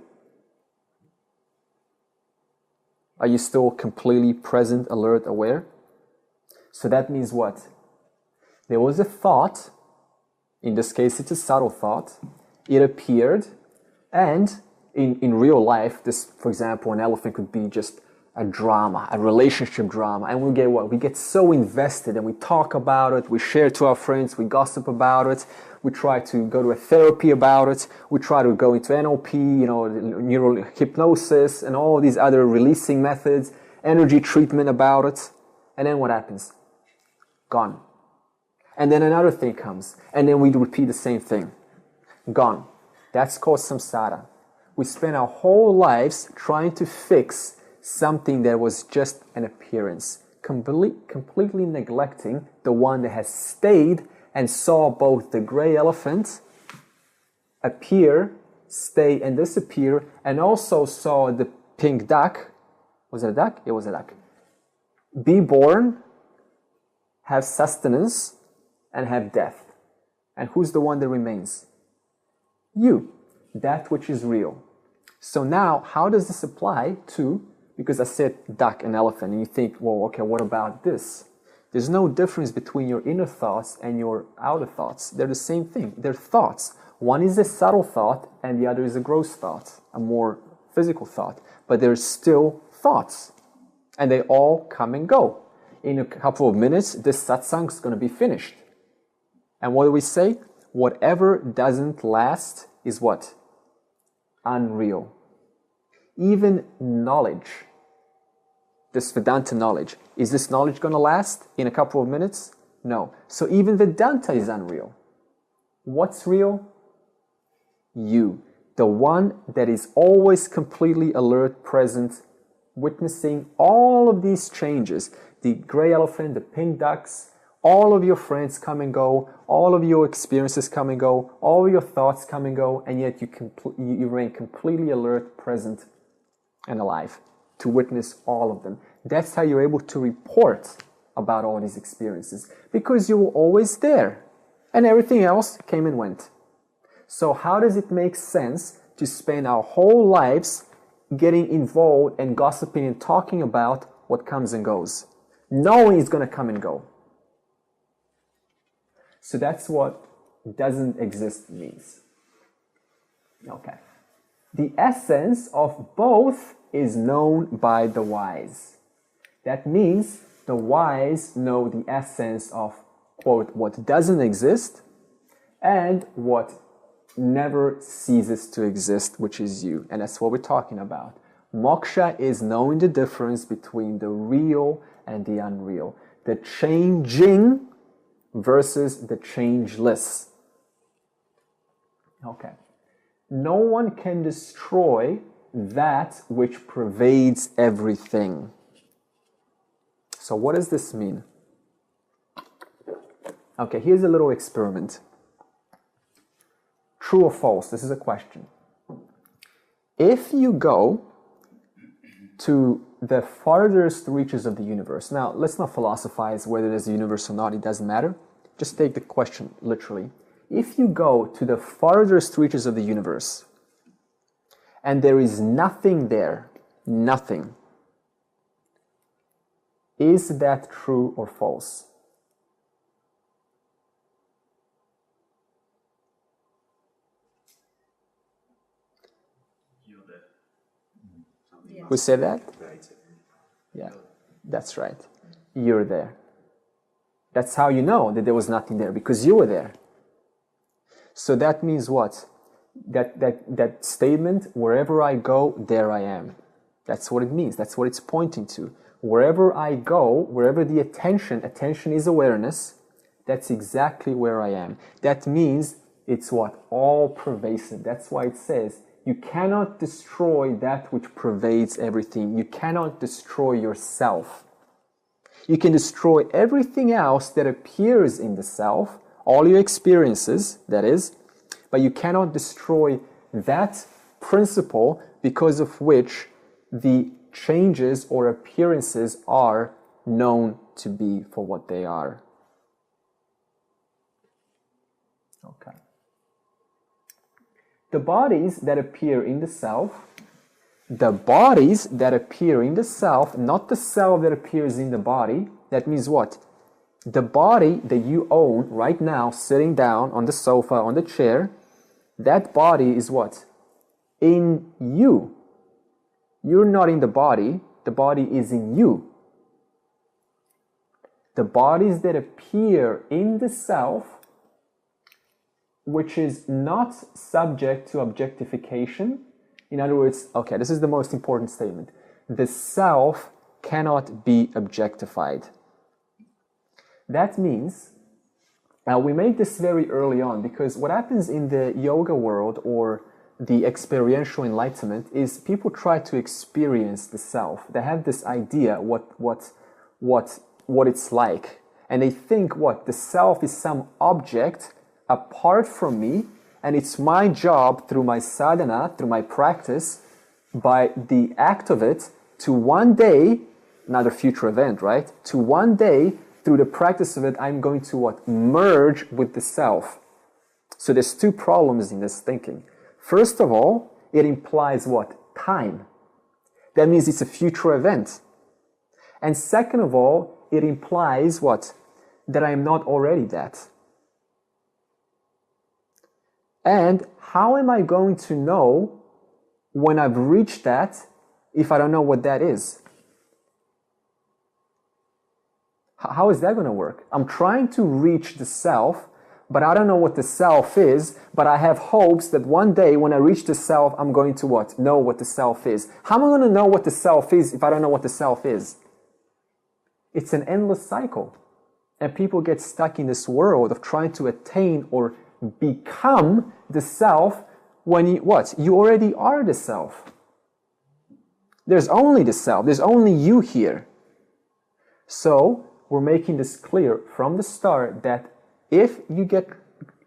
Are you still completely present, alert, aware? So that means what? There was a thought, in this case it's a subtle thought, it appeared, and in real life, this, for example, an elephant could be just a drama, a relationship drama, and we get what? We get so invested and we talk about it, we share to our friends, we gossip about it, we try to go to a therapy about it, we try to go into NLP, neural hypnosis and all these other releasing methods, energy treatment about it, and then what happens? Gone. And then another thing comes, and then we repeat the same thing. Gone. That's called samsara. We spend our whole lives trying to fix something that was just an appearance, completely neglecting the one that has stayed and saw both the gray elephant appear, stay and disappear, and also saw the pink duck. Was it a duck? It was a duck. Be born, have sustenance, and have death. And who's the one that remains? You, that which is real. So now, how does this apply to, because I said duck and elephant, and you think, well, okay, what about this? There's no difference between your inner thoughts and your outer thoughts. They're the same thing. They're thoughts. One is a subtle thought, and the other is a gross thought, a more physical thought. But they're still thoughts, and they all come and go. In a couple of minutes, this satsang is going to be finished. And what do we say? Whatever doesn't last is what? Unreal. Even knowledge, this Vedanta knowledge, is this knowledge going to last in a couple of minutes? No. So even Vedanta is unreal. What's real? You. The one that is always completely alert, present, witnessing all of these changes. The gray elephant, the pink ducks, all of your friends come and go, all of your experiences come and go, all of your thoughts come and go, and yet you remain completely alert, present, and alive to witness all of them. That's how you're able to report about all these experiences, because you were always there, and everything else came and went. So how does it make sense to spend our whole lives getting involved and gossiping and talking about what comes and goes, knowing it's going to come and go? So that's what doesn't exist means. Okay. The essence of both is known by the wise. That means the wise know the essence of, quote, what doesn't exist and what never ceases to exist, which is you. And that's what we're talking about. Moksha is knowing the difference between the real and the unreal. The changing versus the changeless. Okay. No one can destroy that which pervades everything. So what does this mean? Okay, here's a little experiment. True or false? This is a question. If you go to the farthest reaches of the universe. Now, let's not philosophize whether there's a universe or not. It doesn't matter. Just take the question literally. If you go to the farthest reaches of the universe and there is nothing there, nothing, is that true or false? Yeah. Who said that? Yeah. That's right. You're there. That's how you know that there was nothing there, because you were there. So that means what? That statement, wherever I go, there I am. That's what it means. That's what it's pointing to. Wherever I go, wherever the attention is awareness, that's exactly where I am. That means it's what? All pervasive. That's why it says, you cannot destroy that which pervades everything. You cannot destroy yourself. You can destroy everything else that appears in the self, all your experiences, that is, but you cannot destroy that principle because of which the changes or appearances are known to be for what they are. Okay. The bodies that appear in the self, not the self that appears in the body, that means what? The body that you own right now, sitting down on the sofa, on the chair, that body is what? In you. You're not in the body is in you. The bodies that appear in the self, which is not subject to objectification. In other words, okay, this is the most important statement. The self cannot be objectified. That means, we make this very early on, because what happens in the yoga world or the experiential enlightenment is people try to experience the self. They have this idea what it's like. And they think the self is some object apart from me, and it's my job through my sadhana, through my practice, by the act of it, to one day, not a future event, right? To one day, through the practice of it, I'm going to merge with the self. So there's two problems in this thinking. First of all, it implies what? Time. That means it's a future event. And second of all, it implies what? That I am not already that. And how am I going to know when I've reached that if I don't know what that is? How is that going to work? I'm trying to reach the self, but I don't know what the self is, but I have hopes that one day when I reach the self, I'm going to what? Know what the self is. How am I going to know what the self is if I don't know what the self is? It's an endless cycle. And people get stuck in this world of trying to attain or become the self when you already are the self. There's only the self. There's only you here. So we're making this clear from the start that if you get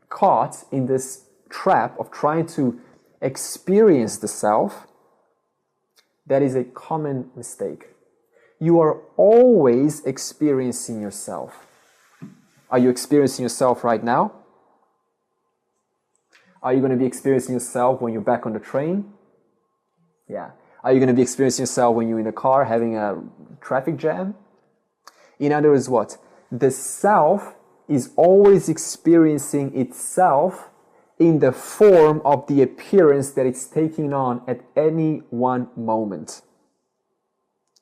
caught in this trap of trying to experience the self, that is a common mistake. You are always experiencing yourself. Are you experiencing yourself right now? Are you going to be experiencing yourself when you're back on the train? Yeah. Are you going to be experiencing yourself when you're in a car having a traffic jam? In other words, what? The self is always experiencing itself in the form of the appearance that it's taking on at any one moment.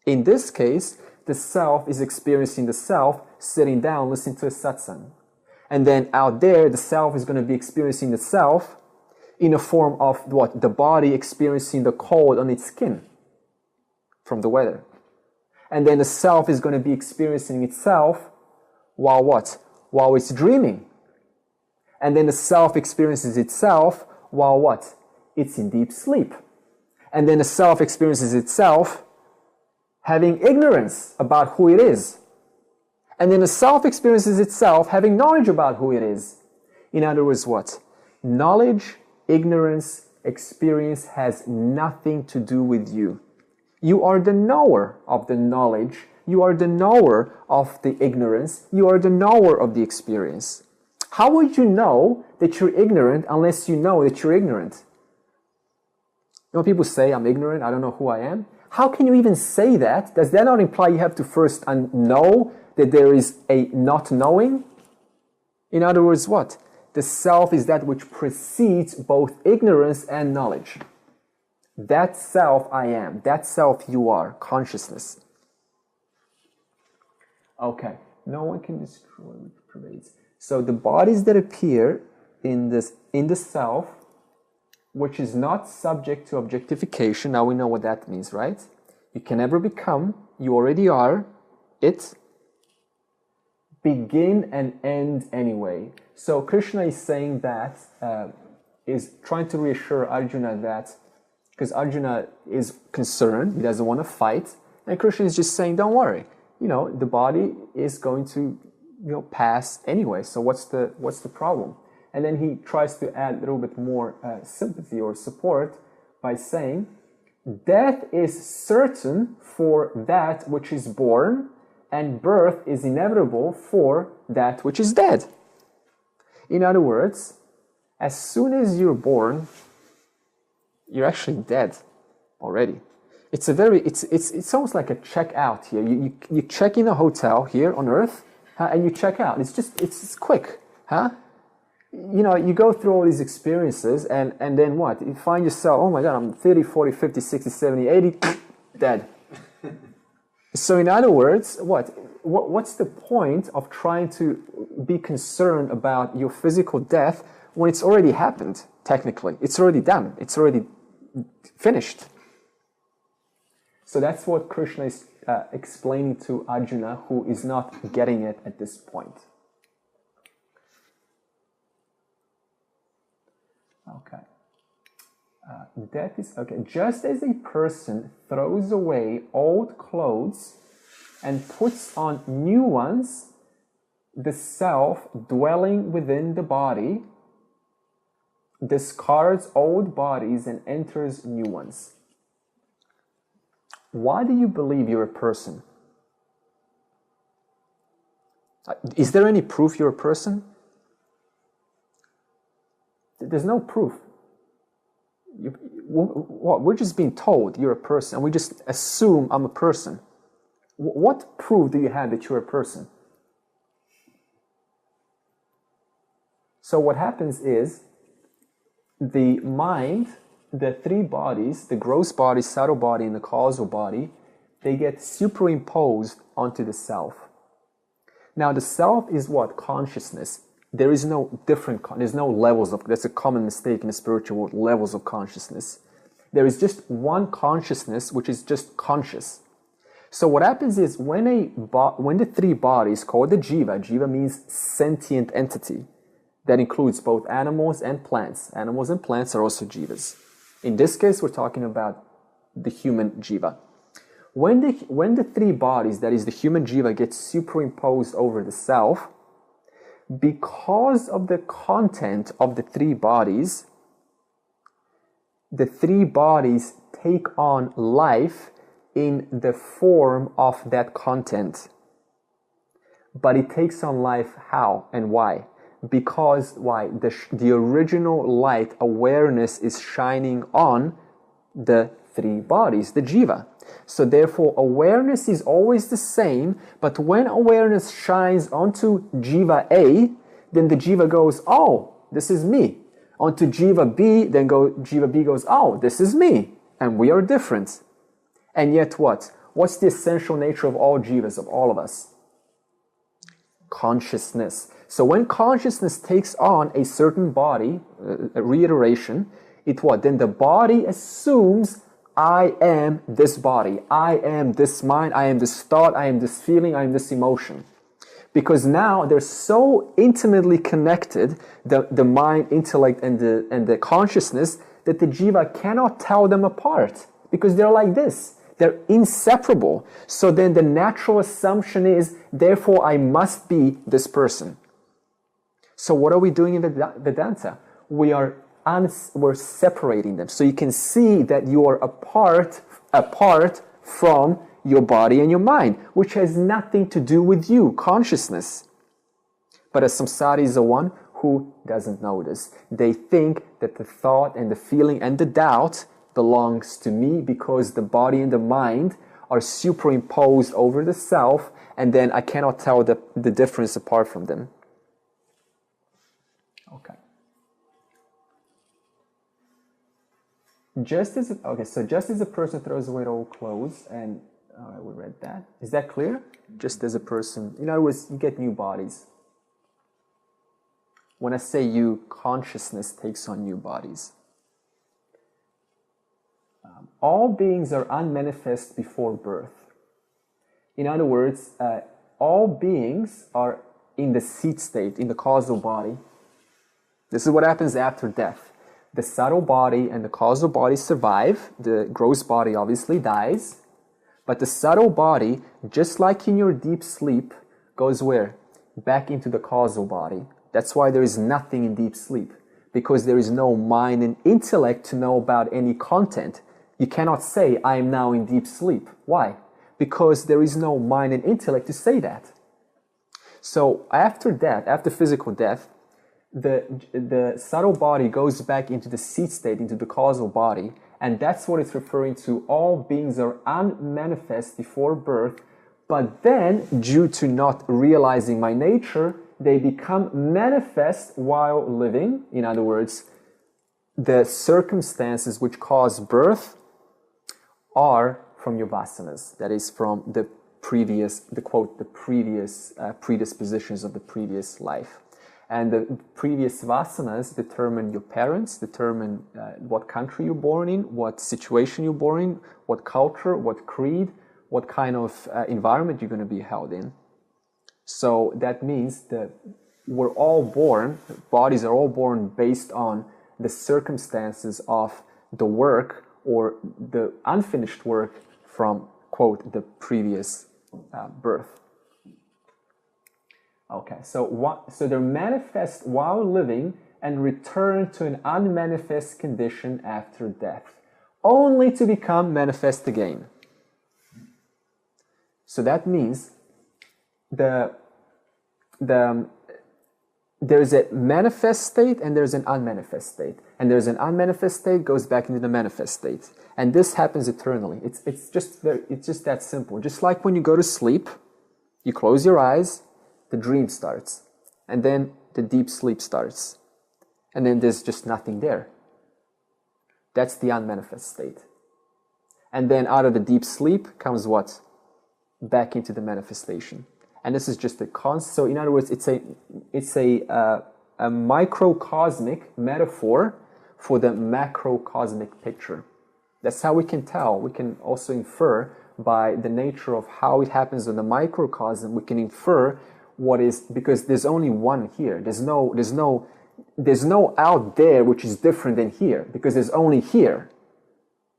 In this case, the self is experiencing the self sitting down listening to a satsang. And then out there, the self is going to be experiencing the self in a form of what? The body experiencing the cold on its skin from the weather. And then the self is going to be experiencing itself while what? While it's dreaming. And then the self experiences itself while what? It's in deep sleep. And then the self experiences itself having ignorance about who it is. And then the self experiences itself having knowledge about who it is. In other words, what? Knowledge, ignorance, experience has nothing to do with you. You are the knower of the knowledge. You are the knower of the ignorance. You are the knower of the experience. How would you know that you're ignorant unless you know that you're ignorant? You know, people say, I'm ignorant, I don't know who I am. How can you even say that? Does that not imply you have to first know that there is a not knowing? In other words, what? The self is that which precedes both ignorance and knowledge. That self I am, that self you are, consciousness. Okay. No one can destroy which pervades. So the bodies that appear in the self, which is not subject to objectification, now we know what that means, right? You can never become, you already are, it, begin and end anyway. So Krishna is saying that, is trying to reassure Arjuna that, because Arjuna is concerned, he doesn't want to fight, and Krishna is just saying, don't worry, the body is going to, pass anyway, so what's the problem? And then he tries to add a little bit more sympathy or support by saying, death is certain for that which is born, and birth is inevitable for that which is dead. In other words, as soon as you're born, you're actually dead already. It's almost like a check out here. You check in a hotel here on Earth, and you check out. It's quick, huh? You go through all these experiences, and then what? You find yourself, oh my God, I'm 30, 40, 50, 60, 70, 80, dead. So in other words, what's the point of trying to be concerned about your physical death when it's already happened, technically? It's already done. It's already finished. So that's what Krishna is explaining to Arjuna, who is not getting it at this point. Okay. That is okay. Just as a person throws away old clothes and puts on new ones, the self dwelling within the body discards old bodies and enters new ones. Why do you believe you're a person? Is there any proof you're a person? There's no proof. We're just being told you're a person, and we just assume I'm a person. What proof do you have that you're a person? So what happens is, the mind, the three bodies, the gross body, subtle body, and the causal body, they get superimposed onto the self. Now the self is what? Consciousness. There is no there's no levels of, that's a common mistake in the spiritual world, levels of consciousness. There is just one consciousness, which is just conscious. So what happens is, when the three bodies, called the jiva means sentient entity, that includes both animals and plants. Animals and plants are also jivas. In this case, we're talking about the human jiva. When the three bodies, that is the human jiva, gets superimposed over the self, because of the content of the three bodies take on life in the form of that content. But it takes on life how and why? Because why? The original light, awareness, is shining on the three bodies, the jiva. So therefore, awareness is always the same, but when awareness shines onto jiva A, then the jiva goes, oh, this is me. Onto jiva B, then jiva B goes, oh, this is me. And we are different. And yet what? What's the essential nature of all jivas, of all of us? Consciousness. So when consciousness takes on a certain body, a reiteration, then the body assumes, I am this body, I am this mind, I am this thought, I am this feeling, I am this emotion. Because now they're so intimately connected, the mind, intellect, and the consciousness, that the jiva cannot tell them apart, because they're like this. They're inseparable. So then the natural assumption is, therefore I must be this person. So what are we doing in Vedanta? We're separating them. So you can see that you are apart from your body and your mind, which has nothing to do with you, consciousness. But a samsari is the one who doesn't know this. They think that the thought and the feeling and the doubt belongs to me, because the body and the mind are superimposed over the self, and then I cannot tell the difference apart from them. Okay. Just as a person throws away old clothes, and we read that. Is that clear? Just as a person. In other words, you get new bodies. When I say you, consciousness takes on new bodies. All beings are unmanifest before birth. In other words, all beings are in the seed state, in the causal body. This is what happens after death. The subtle body and the causal body survive. The gross body obviously dies. But the subtle body, just like in your deep sleep, goes where? Back into the causal body. That's why there is nothing in deep sleep. Because there is no mind and intellect to know about any content. You cannot say, I am now in deep sleep. Why? Because there is no mind and intellect to say that. So after death, after physical death, the subtle body goes back into the seed state, into the causal body, and that's what it's referring to. All beings are unmanifest before birth, but then, due to not realizing my nature, they become manifest while living. In other words, the circumstances which cause birth are from your vasanas, that is from the previous predispositions of the previous life. And the previous vasanas determine your parents, determine what country you're born in, what situation you're born in, what culture, what creed, what kind of environment you're going to be held in. So that means that we're all born, bodies are all born based on the circumstances of the work or the unfinished work from, quote, the previous birth. Okay, so they're manifest while living and return to an unmanifest condition after death, only to become manifest again. So that means there's a manifest state and there's an unmanifest state. And there's an unmanifest state goes back into the manifest state. And this happens eternally. It's just that simple. Just like when you go to sleep, you close your eyes, the dream starts, and then the deep sleep starts, and then there's just nothing there. That's the unmanifest state. And then out of the deep sleep comes what? Back into the manifestation. And this is just a constant. So in other words, it's a microcosmic metaphor for the macrocosmic picture. That's how we can tell. We can also infer by the nature of how it happens in the microcosm. We can infer what is, because there's only one here. There's no out there which is different than here, because there's only here.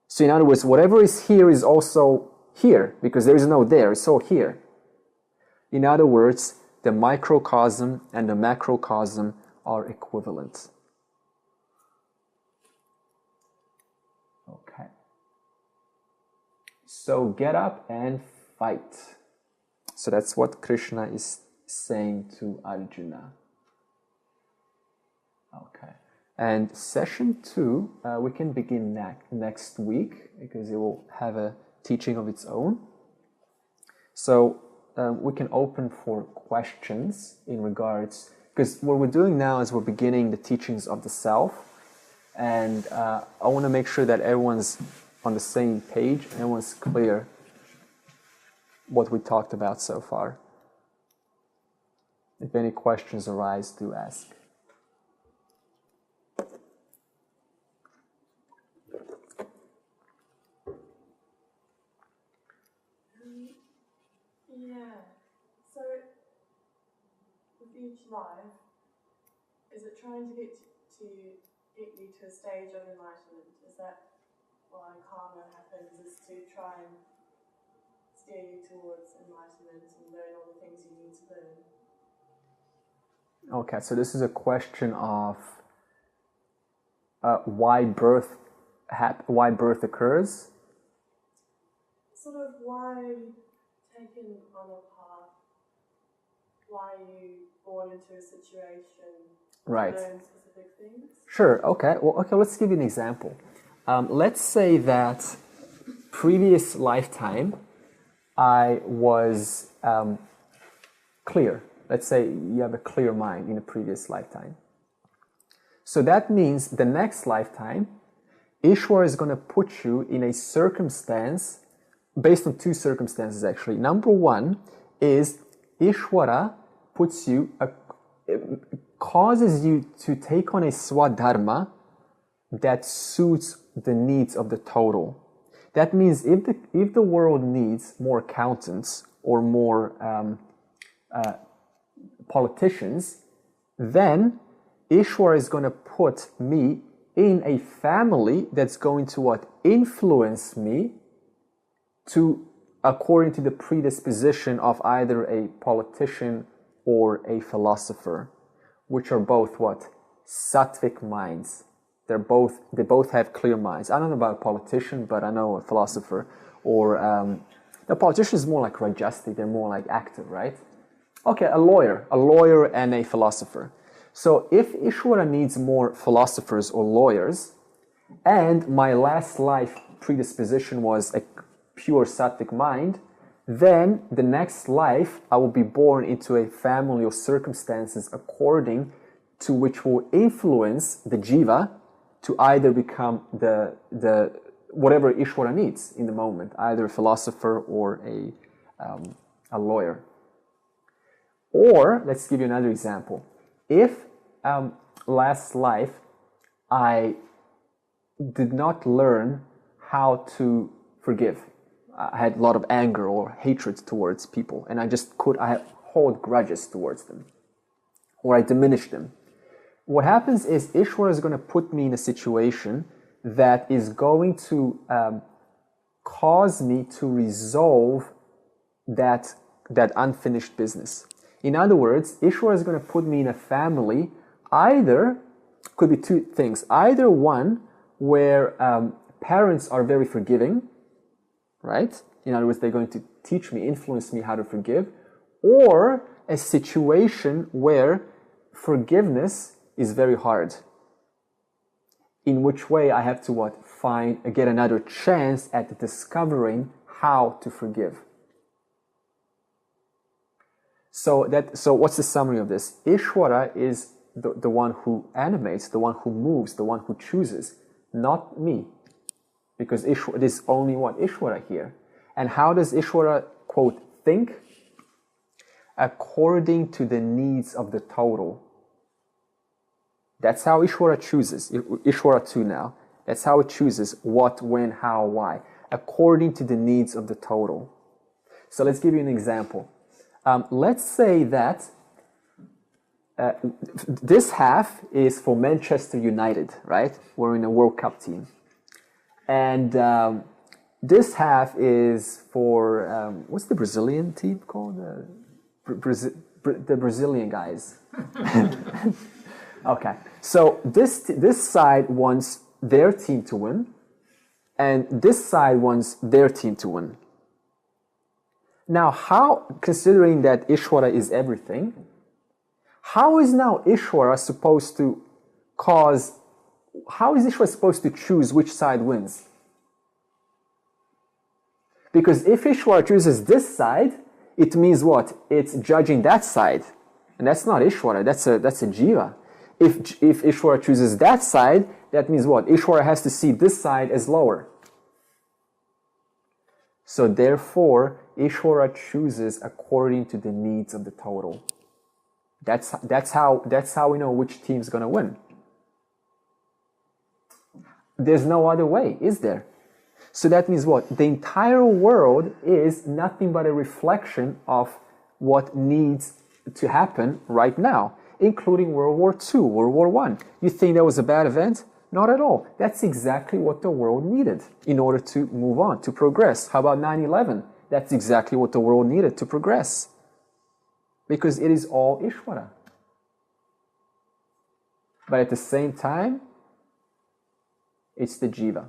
So in other words, whatever is here is also here, because there is no there, it's all here. In other words, the microcosm and the macrocosm are equivalent. Okay. So get up and fight. So that's what Krishna is saying to Arjuna. Okay. And session 2, we can begin next week, because it will have a teaching of its own. So we can open for questions in regards, because what we're doing now is we're beginning the teachings of the self, and I want to make sure that everyone's on the same page, everyone's clear what we talked about so far. If any questions arise, do ask. Yeah. So, with each life, is it trying to get you to a stage of enlightenment? Is that why karma happens? Is to try and steer you towards enlightenment and learn all the things you need to learn? Okay, so this is a question of why birth occurs. Sort of why you taken on a path, why you born into a situation, right? To learn specific things. Sure. Okay. Well, okay. Let's give you an example. Let's say that previous lifetime I was clear. Let's say you have a clear mind in a previous lifetime. So that means the next lifetime, Ishwara is going to put you in a circumstance based on two circumstances actually. Number one is Ishwara causes you to take on a Swadharma that suits the needs of the total. That means if the world needs more accountants or more politicians, then Ishwara is going to put me in a family that's going to influence me according to the predisposition of either a politician or a philosopher, which are both sattvic minds. They both have clear minds. I don't know about a politician, but I know a philosopher. Or the politician is more like rajastic. They're more like active, right? Okay, a lawyer and a philosopher. So if Ishwara needs more philosophers or lawyers, and my last life predisposition was a pure sattvic mind, then the next life I will be born into a family or circumstances according to which will influence the jiva to either become the whatever Ishwara needs in the moment, either a philosopher or a lawyer. Or, let's give you another example. If last life I did not learn how to forgive, I had a lot of anger or hatred towards people, and I hold grudges towards them, or I diminish them. What happens is Ishwara is going to put me in a situation that is going to cause me to resolve that unfinished business. In other words, Ishwara is going to put me in a family, could be two things. Either one where parents are very forgiving, right? In other words, they're going to teach me, influence me how to forgive, or a situation where forgiveness is very hard. In which way I have to get another chance at discovering how to forgive. So what's the summary of this? Ishwara is the one who animates, the one who moves, the one who chooses, not me. Because there's only one Ishwara here. And how does Ishwara, quote, think? According to the needs of the total. That's how Ishwara chooses. Ishwara 2 now. That's how it chooses what, when, how, why. According to the needs of the total. So let's give you an example. Let's say that this half is for Manchester United, right? We're in a World Cup team. And this half is for, what's the Brazilian team called? The Brazilian guys. Okay, so this side wants their team to win, and this side wants their team to win. Now, considering that Ishwara is everything, how is now Ishwara supposed to choose which side wins? Because if Ishwara chooses this side, it means what? It's judging that side. And that's not Ishwara, that's a jiva. If Ishwara chooses that side, that means what? Ishwara has to see this side as lower. So therefore, Ishwara chooses according to the needs of the total. That's how we know which team's going to win. There's no other way, is there? So that means what? The entire world is nothing but a reflection of what needs to happen right now, including World War II, World War I. You think that was a bad event? Not at all. That's exactly what the world needed in order to move on, to progress. How about 9/11? That's exactly what the world needed to progress. Because it is all Ishwara. But at the same time, it's the jiva.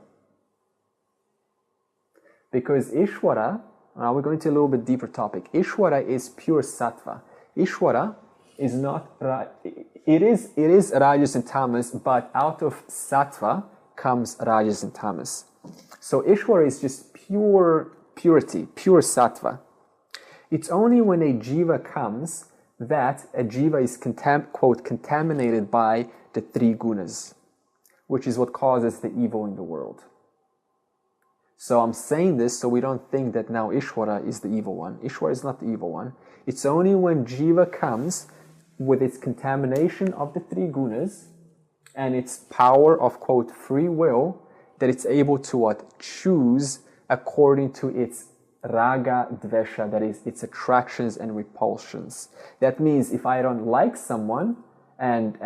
Because Ishwara, now we're going to a little bit deeper topic. Ishwara is pure sattva. Ishwara is not, it is rajas and tamas, but out of sattva comes rajas and tamas. So Ishwara is just purity, pure sattva. It's only when a jiva comes that a jiva is quote, contaminated by the three gunas, which is what causes the evil in the world. So I'm saying this so we don't think that now Ishwara is the evil one. Ishwara is not the evil one. It's only when Jiva comes with its contamination of the three gunas and its power of, quote, free will, that it's able to what? Choose according to its raga, dvesha, that is, its attractions and repulsions. That means if I don't like someone and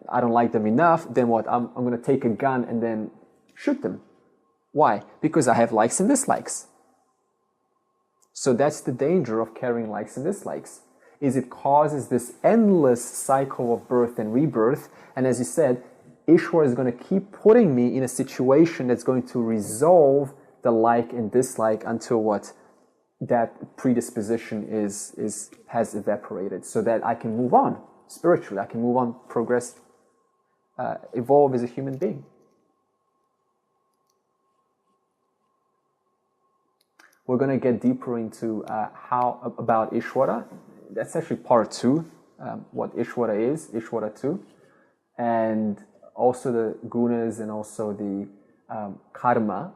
I don't like them enough, then what? I'm going to take a gun and then shoot them. Why? Because I have likes and dislikes. So that's the danger of carrying likes and dislikes, is it causes this endless cycle of birth and rebirth. And as you said, Ishwara is going to keep putting me in a situation that's going to resolve the like and dislike until what? That predisposition has evaporated, so that I can move on spiritually, I can move on, progress, evolve as a human being. We're going to get deeper into how about Ishwara. That's actually part 2, what Ishwara is, Ishwara 2, and also the gunas and also the karma,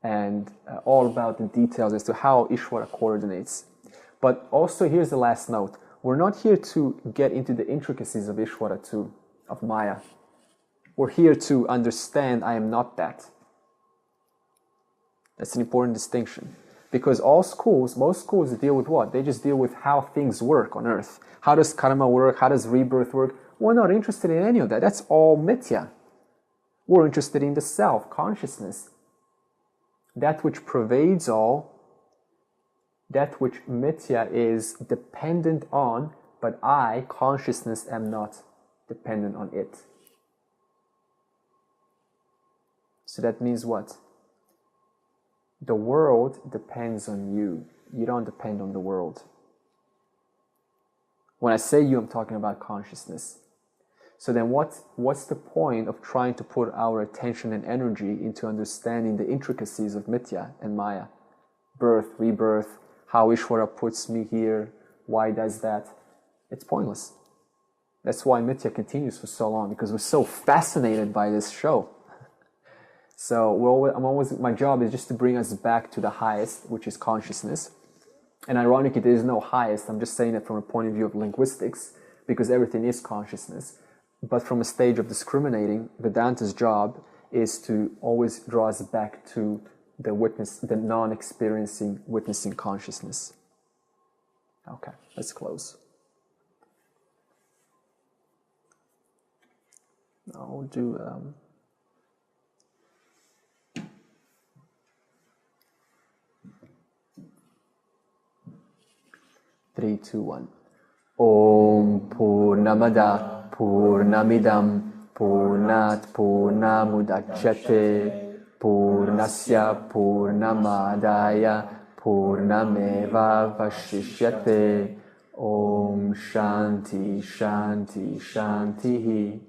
and all about the details as to how Ishwara coordinates. But also here's the last note. We're not here to get into the intricacies of Ishwara 2, of Maya. We're here to understand I am not that. That's an important distinction. Because most schools deal with what? They just deal with how things work on earth. How does karma work? How does rebirth work? We're not interested in any of that. That's all Mithya. We're interested in the self, consciousness. That which pervades all, that which Mithya is dependent on, but I, consciousness, am not dependent on it. So that means what? The world depends on you. You don't depend on the world. When I say you, I'm talking about consciousness. So then what's the point of trying to put our attention and energy into understanding the intricacies of Mithya and Maya? Birth, rebirth, how Ishwara puts me here, why does that? It's pointless. That's why Mithya continues for so long, because we're so fascinated by this show. So my job is just to bring us back to the highest, which is consciousness. And ironically, there is no highest. I'm just saying it from a point of view of linguistics, because everything is consciousness. But from a stage of discriminating, Vedanta's job is to always draw us back to the witness, the non-experiencing, witnessing consciousness. Okay, let's close. I'll do... 3, 2, 1. Om Purnamada Purnamidam Purnat Purnamudachyate Purnasya Purnamadaya Purnameva Vashishyate. Om Shanti Shanti Shanti.